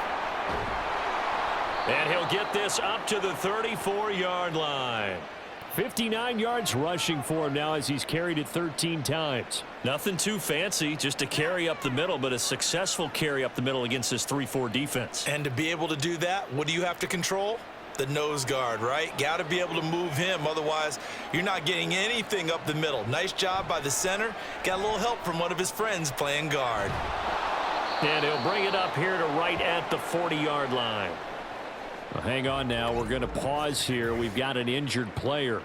And he'll get this up to the 34-yard line. 59 yards rushing for him now as he's carried it 13 times. Nothing too fancy, just a carry up the middle, but a successful carry up the middle against this 3-4 defense. And to be able to do that, what do you have to control? The nose guard, right? Got to be able to move him. Otherwise, you're not getting anything up the middle. Nice job by the center. Got a little help from one of his friends playing guard. And he'll bring it up here to right at the 40-yard line. Well, hang on now. We're going to pause here. We've got an injured player.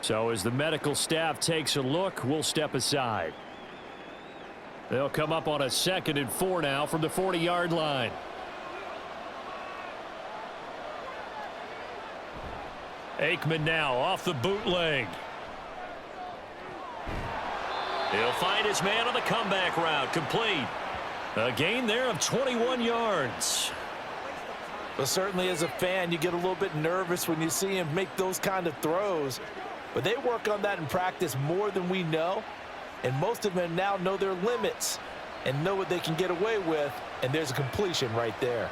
So as the medical staff takes a look, we'll step aside. They'll come up on a 2nd and 4 now from the 40-yard line. Aikman now off the bootleg. He'll find his man on the comeback route. Complete. A gain there of 21 yards. But certainly as a fan, you get a little bit nervous when you see him make those kind of throws. But they work on that in practice more than we know. And most of them now know their limits and know what they can get away with. And there's a completion right there.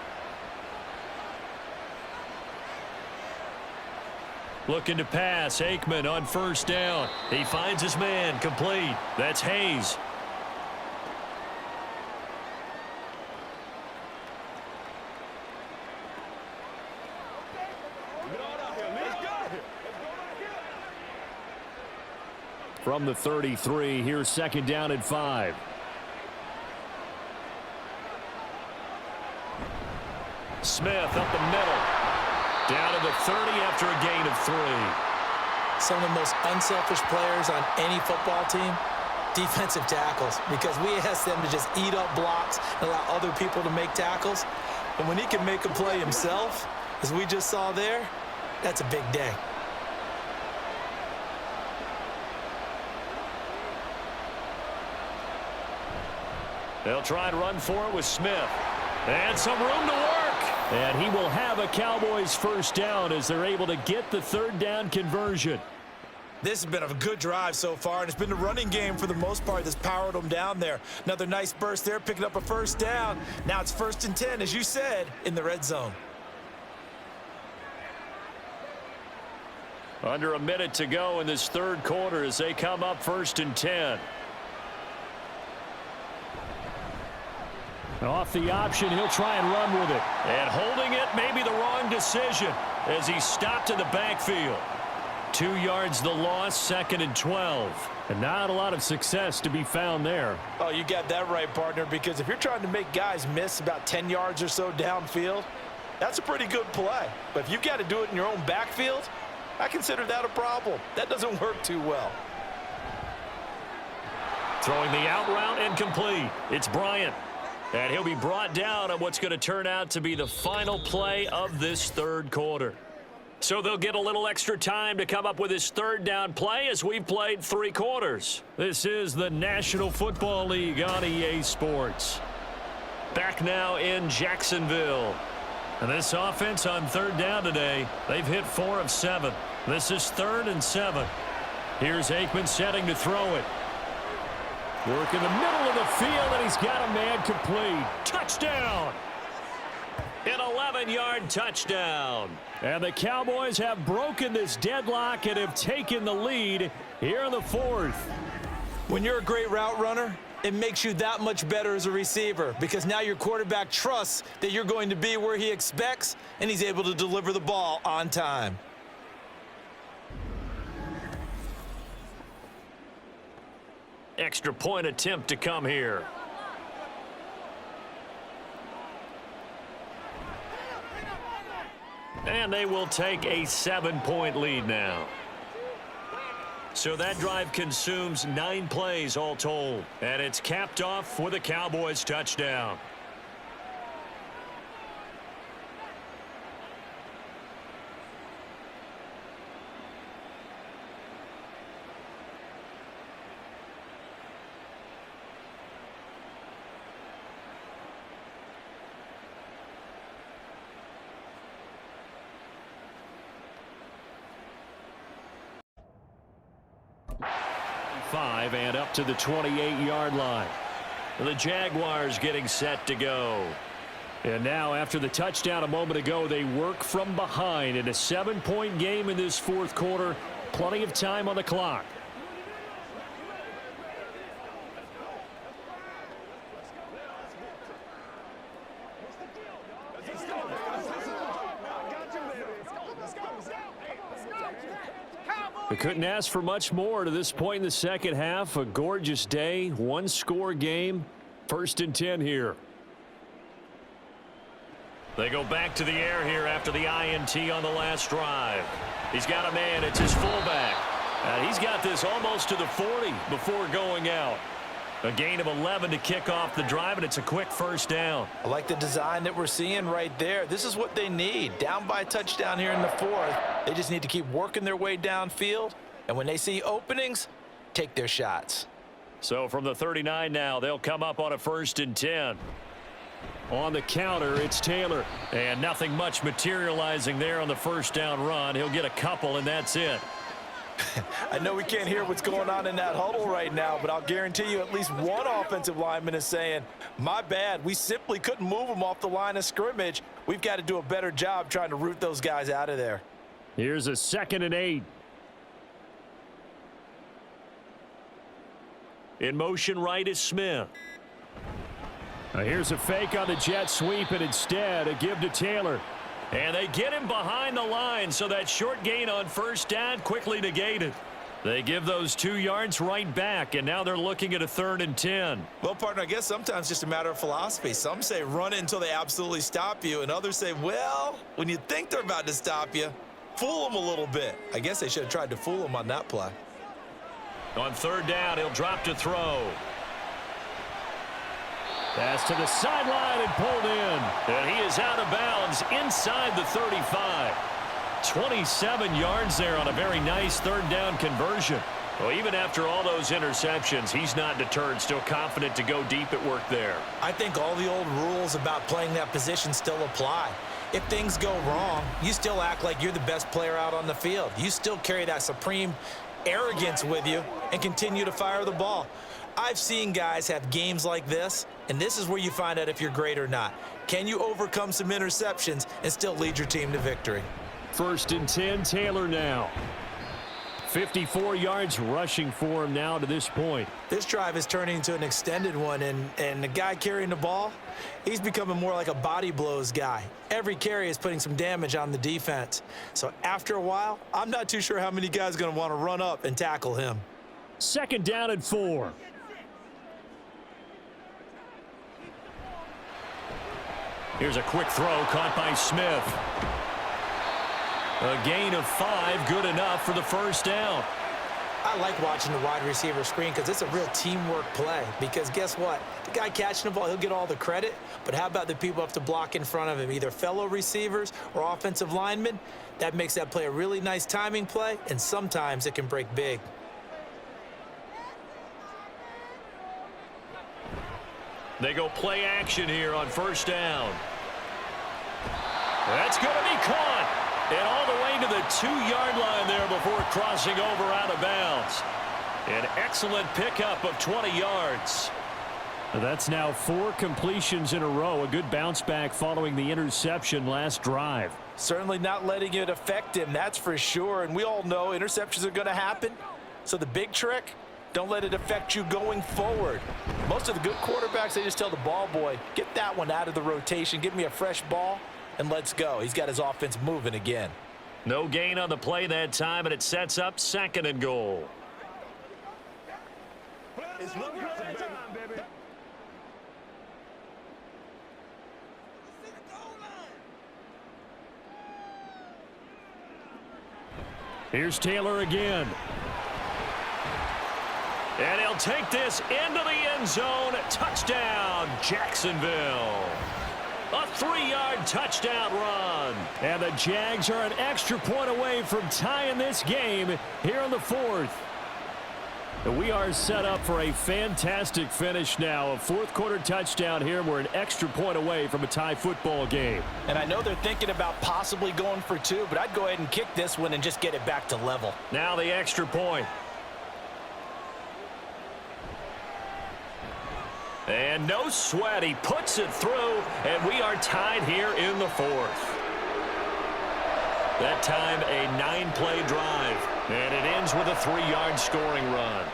Looking to pass. Aikman on 1st down. He finds his man. Complete. That's Hayes. From the 33, here's 2nd down and 5. Smith up the middle. Down to the 30 after a gain of 3. Some of the most unselfish players on any football team, defensive tackles, because we ask them to just eat up blocks and allow other people to make tackles. And when he can make a play himself, as we just saw there, that's a big day. They'll try and run for it with Smith. And some room to work. And he will have a Cowboys 1st down as they're able to get the 3rd down conversion. This has been a good drive so far, and it's been the running game for the most part that's powered them down there. Another nice burst there, picking up a 1st down. Now it's 1st and 10, as you said, in the red zone. Under a minute to go in this 3rd quarter as they come up 1st and 10. Off the option, he'll try and run with it. And holding it may be the wrong decision as he stopped in the backfield. 2 yards the loss, 2nd and 12. And not a lot of success to be found there. Oh, you got that right, partner, because if you're trying to make guys miss about 10 yards or so downfield, that's a pretty good play. But if you've got to do it in your own backfield, I consider that a problem. That doesn't work too well. Throwing the out route incomplete. It's Bryant. And he'll be brought down on what's going to turn out to be the final play of this 3rd quarter. So they'll get a little extra time to come up with his 3rd down play as we've played 3 quarters. This is the National Football League on EA Sports. Back now in Jacksonville. And this offense on 3rd down today, they've hit 4 of 7. This is 3rd and 7. Here's Aikman setting to throw it. Work in the middle of the field, and he's got a man complete. Touchdown! An 11-yard touchdown. And the Cowboys have broken this deadlock and have taken the lead here in the 4th. When you're a great route runner, it makes you that much better as a receiver because now your quarterback trusts that you're going to be where he expects, and he's able to deliver the ball on time. Extra point attempt to come here. And they will take a 7-point lead now. So that drive consumes 9 plays all told. And it's capped off with a Cowboys touchdown. And up to the 28-yard line. The Jaguars getting set to go. And now, after the touchdown a moment ago, they work from behind in a 7-point game in this fourth quarter. Plenty of time on the clock. We couldn't ask for much more to this point in the second half. A gorgeous day, one-score game. 1st and 10 here. They go back to the air here after the INT on the last drive. He's got a man. It's his fullback. And he's got this almost to the 40 before going out. A gain of 11 to kick off the drive, and it's a quick first down. I like the design that we're seeing right there. This is what they need. Down by a touchdown here in the 4th. They just need to keep working their way downfield. And when they see openings, take their shots. So from the 39 now, they'll come up on a 1st and 10. On the counter, it's Taylor. And nothing much materializing there on the first down run. He'll get a couple, and that's it. I know we can't hear what's going on in that huddle right now, but I'll guarantee you at least one offensive lineman is saying, my bad, we simply couldn't move them off the line of scrimmage. We've got to do a better job trying to root those guys out of there. Here's a 2nd and 8. In motion right is Smith. Now here's a fake on the jet sweep, and instead a give to Taylor. And they get him behind the line, so that short gain on first down quickly negated. They give those 2 yards right back, and now they're looking at a 3rd and 10. Well, partner, I guess sometimes just a matter of philosophy. Some say run it until they absolutely stop you, and others say, well, when you think they're about to stop you, fool them a little bit. I guess they should have tried to fool them on that play. On 3rd down, he'll drop to throw. Pass to the sideline and pulled in. And he is out of bounds inside the 35. 27 yards there on a very nice 3rd down conversion. Well, even after all those interceptions, he's not deterred, still confident to go deep at work there. I think all the old rules about playing that position still apply. If things go wrong, you still act like you're the best player out on the field. You still carry that supreme arrogance with you and continue to fire the ball. I've seen guys have games like this, and this is where you find out if you're great or not. Can you overcome some interceptions and still lead your team to victory? 1st and 10, Taylor now. 54 yards rushing for him now to this point. This drive is turning into an extended one, and the guy carrying the ball, he's becoming more like a body blows guy. Every carry is putting some damage on the defense. So after a while, I'm not too sure how many guys are going to want to run up and tackle him. 2nd down and 4. Here's a quick throw caught by Smith. A gain of 5, good enough for the first down. I like watching the wide receiver screen because it's a real teamwork play. Because guess what? The guy catching the ball, he'll get all the credit. But how about the people who have to block in front of him, either fellow receivers or offensive linemen? That makes that play a really nice timing play, and sometimes it can break big. They go play action here on first down. That's going to be caught. And all the way to the 2-yard line there before crossing over out of bounds. An excellent pickup of 20 yards. That's now 4 completions in a row. A good bounce back following the interception last drive. Certainly not letting it affect him, that's for sure. And we all know interceptions are going to happen. So the big trick, don't let it affect you going forward. Most of the good quarterbacks, they just tell the ball boy, get that one out of the rotation, give me a fresh ball, and let's go. He's got his offense moving again. No gain on the play that time, and it sets up 2nd and goal. It's looking good time, baby. Here's Taylor again. And he'll take this into the end zone. Touchdown, Jacksonville. A 3-yard touchdown run. And the Jags are an extra point away from tying this game here in the 4th. We are set up for a fantastic finish now. A 4th quarter touchdown here. We're an extra point away from a tie football game. And I know they're thinking about possibly going for 2, but I'd go ahead and kick this one and just get it back to level. Now the extra point. And no sweat. He puts it through, and we are tied here in the fourth. That time, a 9-play drive, and it ends with a 3-yard scoring run.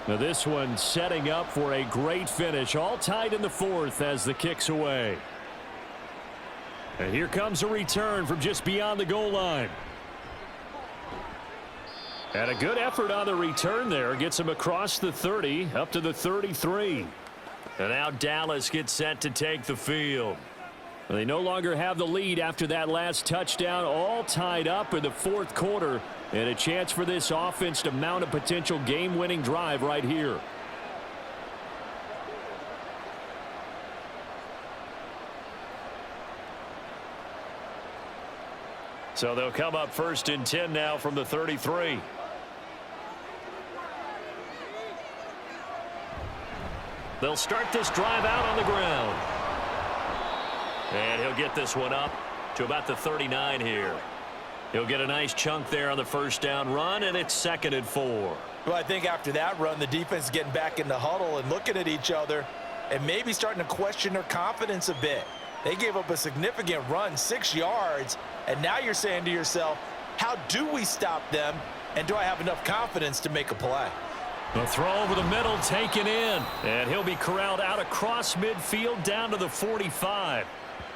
Now this one setting up for a great finish. All tied in the fourth as the kick's away. And here comes a return from just beyond the goal line. And a good effort on the return there. Gets him across the 30 up to the 33. And now Dallas gets set to take the field. They no longer have the lead after that last touchdown. All tied up in the fourth quarter. And a chance for this offense to mount a potential game-winning drive right here. So they'll come up 1st and 10 now from the 33. They'll start this drive out on the ground. And he'll get this one up to about the 39 here. He'll get a nice chunk there on the first down run, and it's 2nd and 4. Well, I think after that run, the defense is getting back in the huddle and looking at each other and maybe starting to question their confidence a bit. They gave up a significant run, 6 yards, and now you're saying to yourself, how do we stop them, and do I have enough confidence to make a play? The throw over the middle taken in, and he'll be corralled out across midfield down to the 45.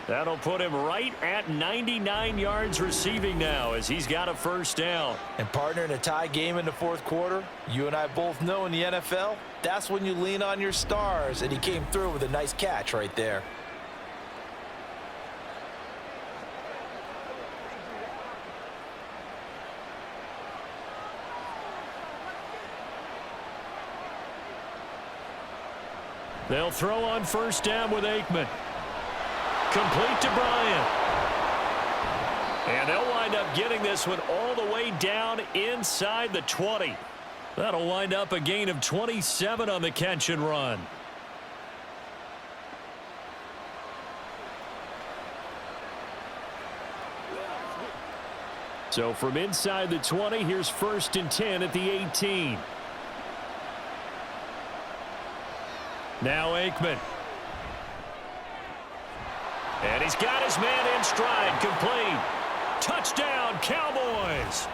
That'll put him right at 99 yards receiving now as he's got a first down. And partner, in a tie game in the fourth quarter, you and I both know in the NFL, that's when you lean on your stars, and he came through with a nice catch right there. They'll throw on first down with Aikman. Complete to Bryant. And they'll wind up getting this one all the way down inside the 20. That'll wind up a gain of 27 on the catch and run. So from inside the 20, here's 1st and 10 at the 18. Now Aikman. And he's got his man in stride, complete. Touchdown, Cowboys.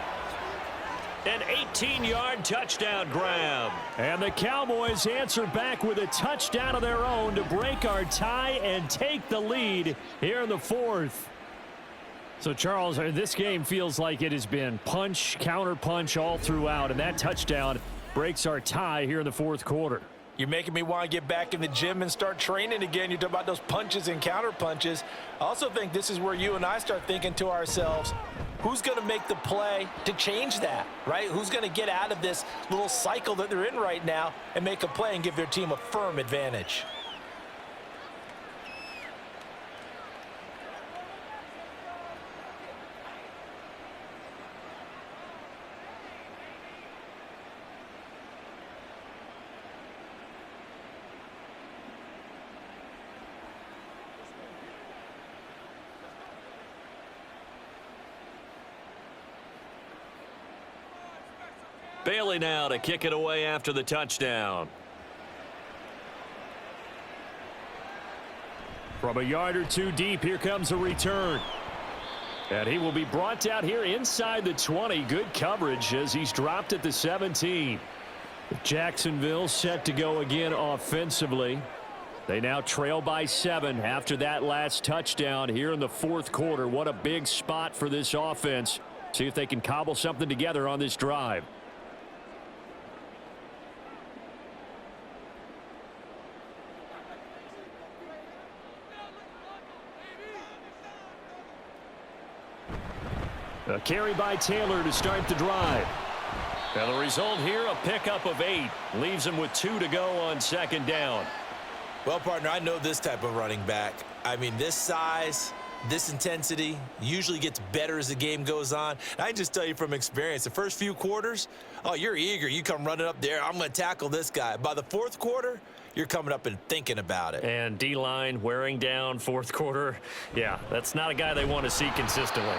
An 18-yard touchdown grab. And the Cowboys answer back with a touchdown of their own to break our tie and take the lead here in the fourth. So, Charles, this game feels like it has been punch, counter punch all throughout, and that touchdown breaks our tie here in the fourth quarter. You're making me want to get back in the gym and start training again. You talk about those punches and counter punches. I also think this is where you and I start thinking to ourselves, who's going to make the play to change that, right? Who's going to get out of this little cycle that they're in right now and make a play and give their team a firm advantage? Bailey now to kick it away after the touchdown. From a yard or two deep, here comes a return. And he will be brought down here inside the 20. Good coverage as he's dropped at the 17. Jacksonville set to go again offensively. They now trail by 7 after that last touchdown here in the fourth quarter. What a big spot for this offense. See if they can cobble something together on this drive. A carry by Taylor to start the drive. And the result here, a pickup of 8. Leaves him with 2 to go on second down. Well, partner, I know this type of running back. I mean, this size, this intensity usually gets better as the game goes on. And I can just tell you from experience, the first few quarters, oh, you're eager. You come running up there, I'm going to tackle this guy. By the fourth quarter, you're coming up and thinking about it. And D-line wearing down fourth quarter. Yeah, that's not a guy they want to see consistently.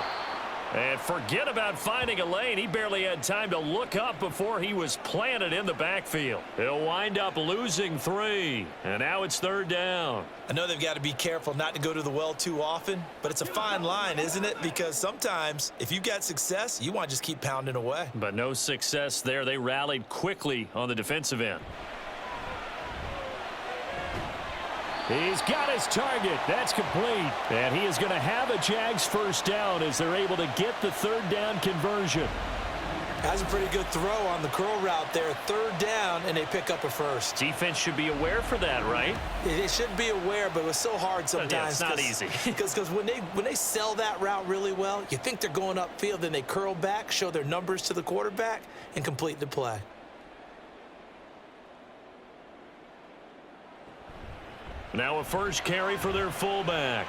And forget about finding a lane. He barely had time to look up before he was planted in the backfield. He'll wind up losing 3. And now it's third down. I know they've got to be careful not to go to the well too often, but it's a fine line, isn't it? Because sometimes if you've got success, you want to just keep pounding away. But no success there. They rallied quickly on the defensive end. He's got his target. That's complete. And he is going to have a Jags first down as they're able to get the third down conversion. Has a pretty good throw on the curl route there. Third down, and they pick up a first. Defense should be aware for that, right? It should be aware, but it was so hard sometimes. Yeah, it's not easy. Because when they sell that route really well, you think they're going upfield, then they curl back, show their numbers to the quarterback, and complete the play. Now a first carry for their fullback.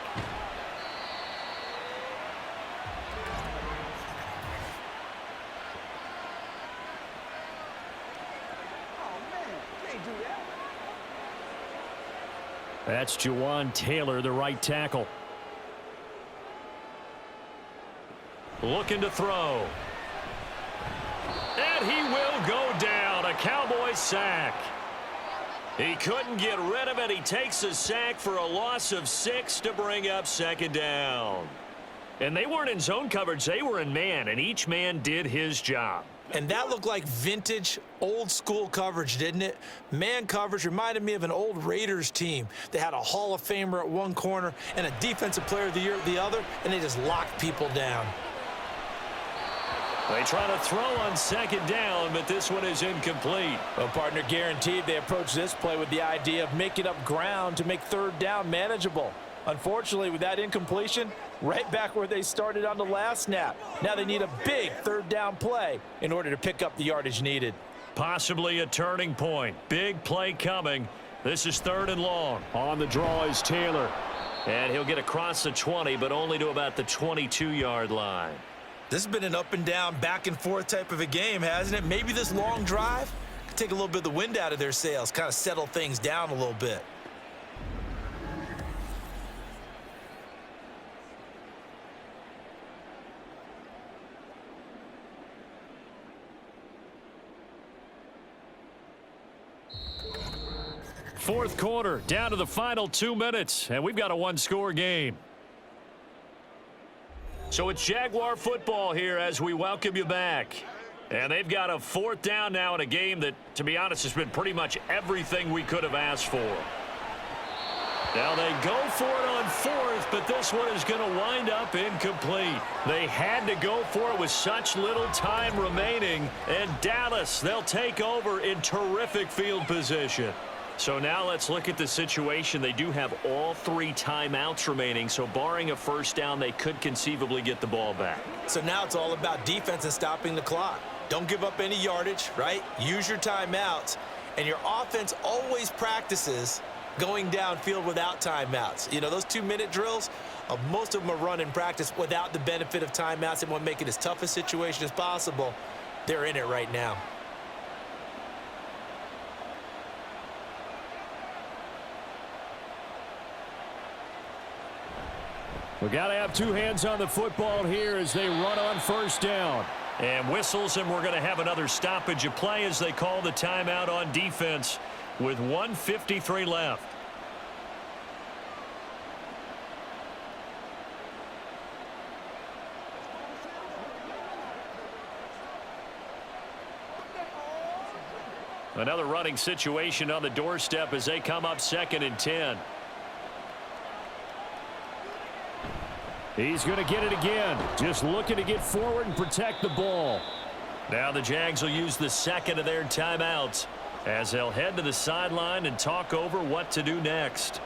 That's Jawan Taylor, the right tackle. Looking to throw. And he will go down. A Cowboys sack. He couldn't get rid of it. He takes a sack for a loss of 6 to bring up second down. And they weren't in zone coverage. They were in man, and each man did his job. And that looked like vintage, old-school coverage, didn't it? Man coverage reminded me of an old Raiders team. They had a Hall of Famer at one corner and a Defensive Player of the Year at the other, and they just locked people down. They try to throw on second down, but this one is incomplete. Well, partner, guaranteed they approach this play with the idea of making up ground to make third down manageable. Unfortunately, with that incompletion, right back where they started on the last snap. Now they need a big third down play in order to pick up the yardage needed. Possibly a turning point. Big play coming. This is third and long. On the draw is Taylor. And he'll get across the 20, but only to about the 22-yard line. This has been an up and down, back and forth type of a game, hasn't it? Maybe this long drive could take a little bit of the wind out of their sails, kind of settle things down a little bit. Fourth quarter, down to the final 2 minutes, and we've got a one-score game. So it's Jaguar football here as we welcome you back. And they've got a fourth down now in a game that, to be honest, has been pretty much everything we could have asked for. Now they go for it on fourth, but this one is going to wind up incomplete. They had to go for it with such little time remaining. And Dallas, they'll take over in terrific field position. So now let's look at the situation. They do have all 3 timeouts remaining, so barring a first down, they could conceivably get the ball back. So now it's all about defense and stopping the clock. Don't give up any yardage, right? Use your timeouts. And your offense always practices going downfield without timeouts. You know, those 2-minute drills, most of them are run in practice without the benefit of timeouts. And want to make it as tough a situation as possible. They're in it right now. We got to have 2 hands on the football here as they run on first down. And whistles, and we're going to have another stoppage of play as they call the timeout on defense with 1:53 left. Another running situation on the doorstep as they come up 2nd and 10. He's going to get it again. Just looking to get forward and protect the ball. Now the Jags will use the second of their timeouts as they'll head to the sideline and talk over what to do next.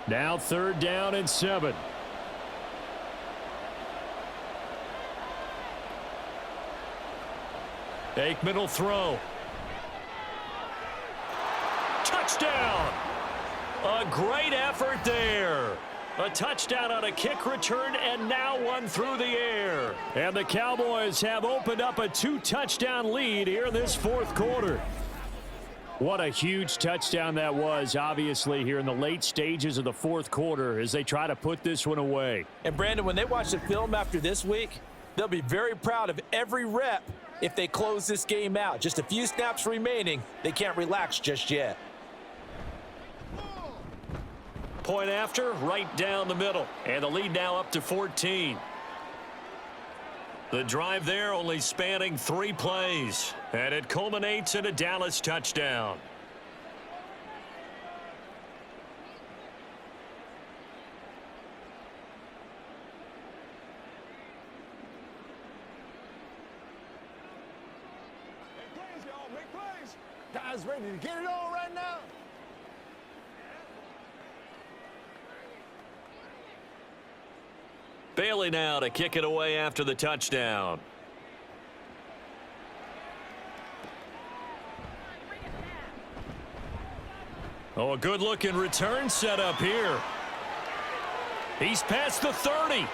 Now 3rd down and 7. Aikman will throw. Touchdown! A great effort there. A touchdown on a kick return, and now one through the air. And the Cowboys have opened up a 2-touchdown lead here in this fourth quarter. What a huge touchdown that was, obviously, here in the late stages of the fourth quarter as they try to put this one away. And, Brandon, when they watch the film after this week, they'll be very proud of every rep if they close this game out. Just a few snaps remaining. They can't relax just yet. Point after, right down the middle. And the lead now up to 14. The drive there only spanning 3 plays. And it culminates in a Dallas touchdown. Make plays, y'all. Make plays. Guys ready to get it on right now? Bailey now to kick it away after the touchdown. Oh, a good-looking return set up here. He's past the 30.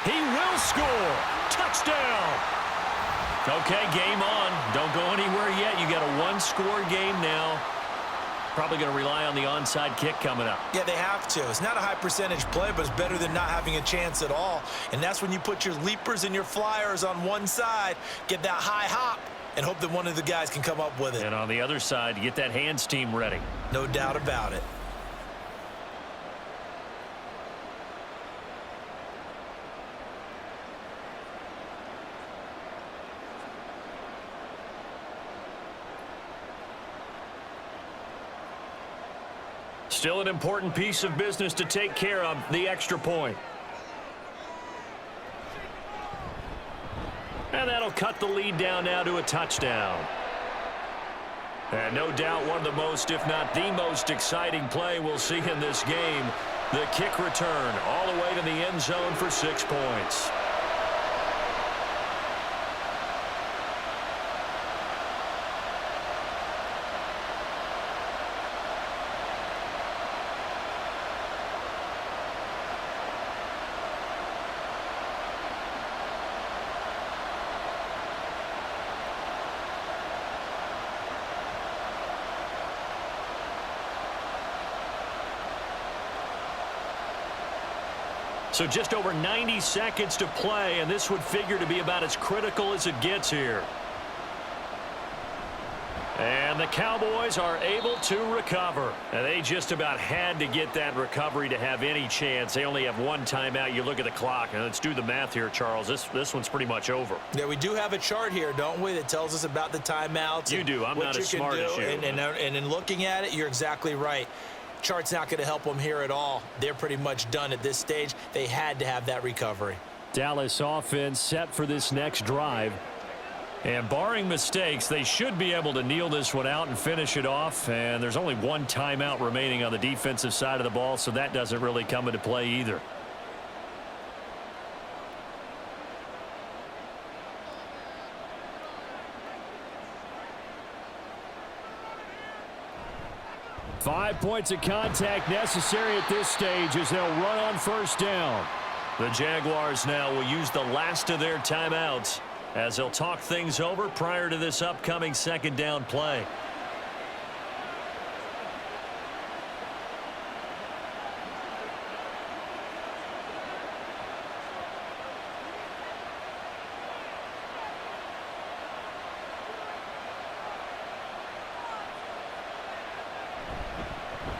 He will score. Touchdown. Okay, game on. Don't go anywhere yet. You got a 1-score game now. Probably going to rely on the onside kick coming up. Yeah, they have to. It's not a high percentage play, but it's better than not having a chance at all. And that's when you put your leapers and your flyers on one side, get that high hop, and hope that one of the guys can come up with it. And on the other side, get that hands team ready. No doubt about it. Still an important piece of business to take care of, the extra point. And that'll cut the lead down now to a touchdown. And no doubt one of the most, if not the most exciting play we'll see in this game. The kick return all the way to the end zone for 6 points. So just over 90 seconds to play, and this would figure to be about as critical as it gets here. And the Cowboys are able to recover. And they just about had to get that recovery to have any chance. They only have 1 timeout. You look at the clock, and let's do the math here, Charles. This one's pretty much over. Yeah, we do have a chart here, don't we, that tells us about the timeouts. You do. I'm not as smart as you. And in looking at it, you're exactly right. Chart's not going to help them here at all. They're pretty much done at this stage. They had to have that recovery. Dallas offense set for this next drive. And barring mistakes, they should be able to kneel this one out and finish it off. And there's only 1 timeout remaining on the defensive side of the ball, so that doesn't really come into play either. Five points of contact necessary at this stage as they'll run on first down. The Jaguars now will use the last of their timeouts as they'll talk things over prior to this upcoming second down play.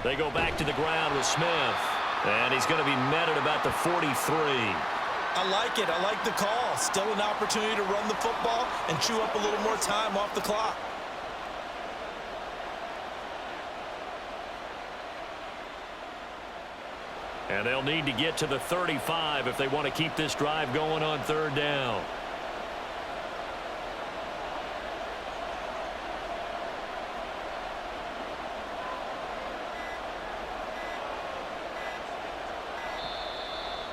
They go back to the ground with Smith. And he's going to be met at about the 43. I like it. I like the call. Still an opportunity to run the football and chew up a little more time off the clock. And they'll need to get to the 35 if they want to keep this drive going on third down.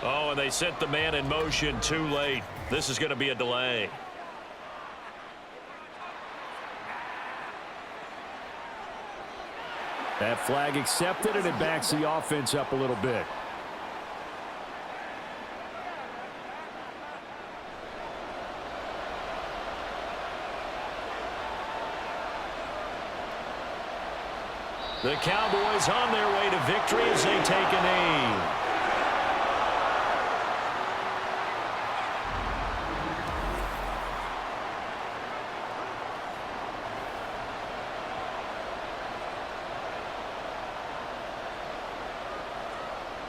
Oh, and they sent the man in motion too late. This is going to be a delay. That flag accepted, and it backs the offense up a little bit. The Cowboys on their way to victory as they take a knee.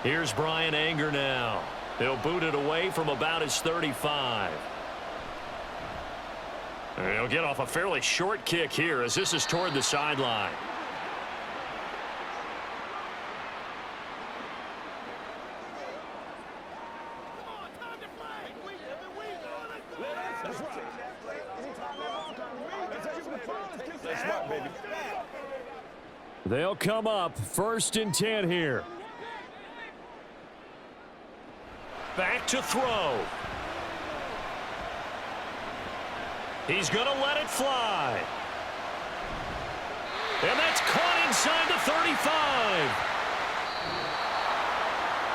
Here's Brian Anger now. He'll boot it away from about his 35. He'll get off a fairly short kick here as this is toward the sideline. They'll come up 1st and 10 here. Back to throw. He's going to let it fly. And that's caught inside the 35.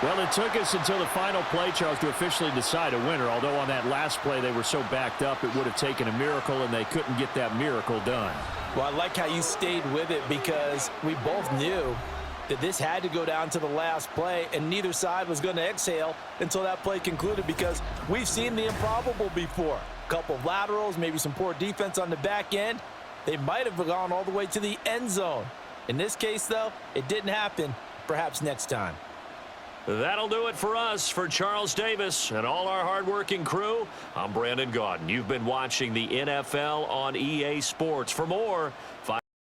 Well, it took us until the final play, Charles, to officially decide a winner. Although on that last play they were so backed up, it would have taken a miracle, and they couldn't get that miracle done. Well, I like how you stayed with it because we both knew that this had to go down to the last play, and neither side was going to exhale until that play concluded because we've seen the improbable before. A couple of laterals, maybe some poor defense on the back end. They might have gone all the way to the end zone. In this case, though, it didn't happen. Perhaps next time. That'll do it for us. For Charles Davis and all our hardworking crew, I'm Brandon Gaudin. You've been watching the NFL on EA Sports. For more,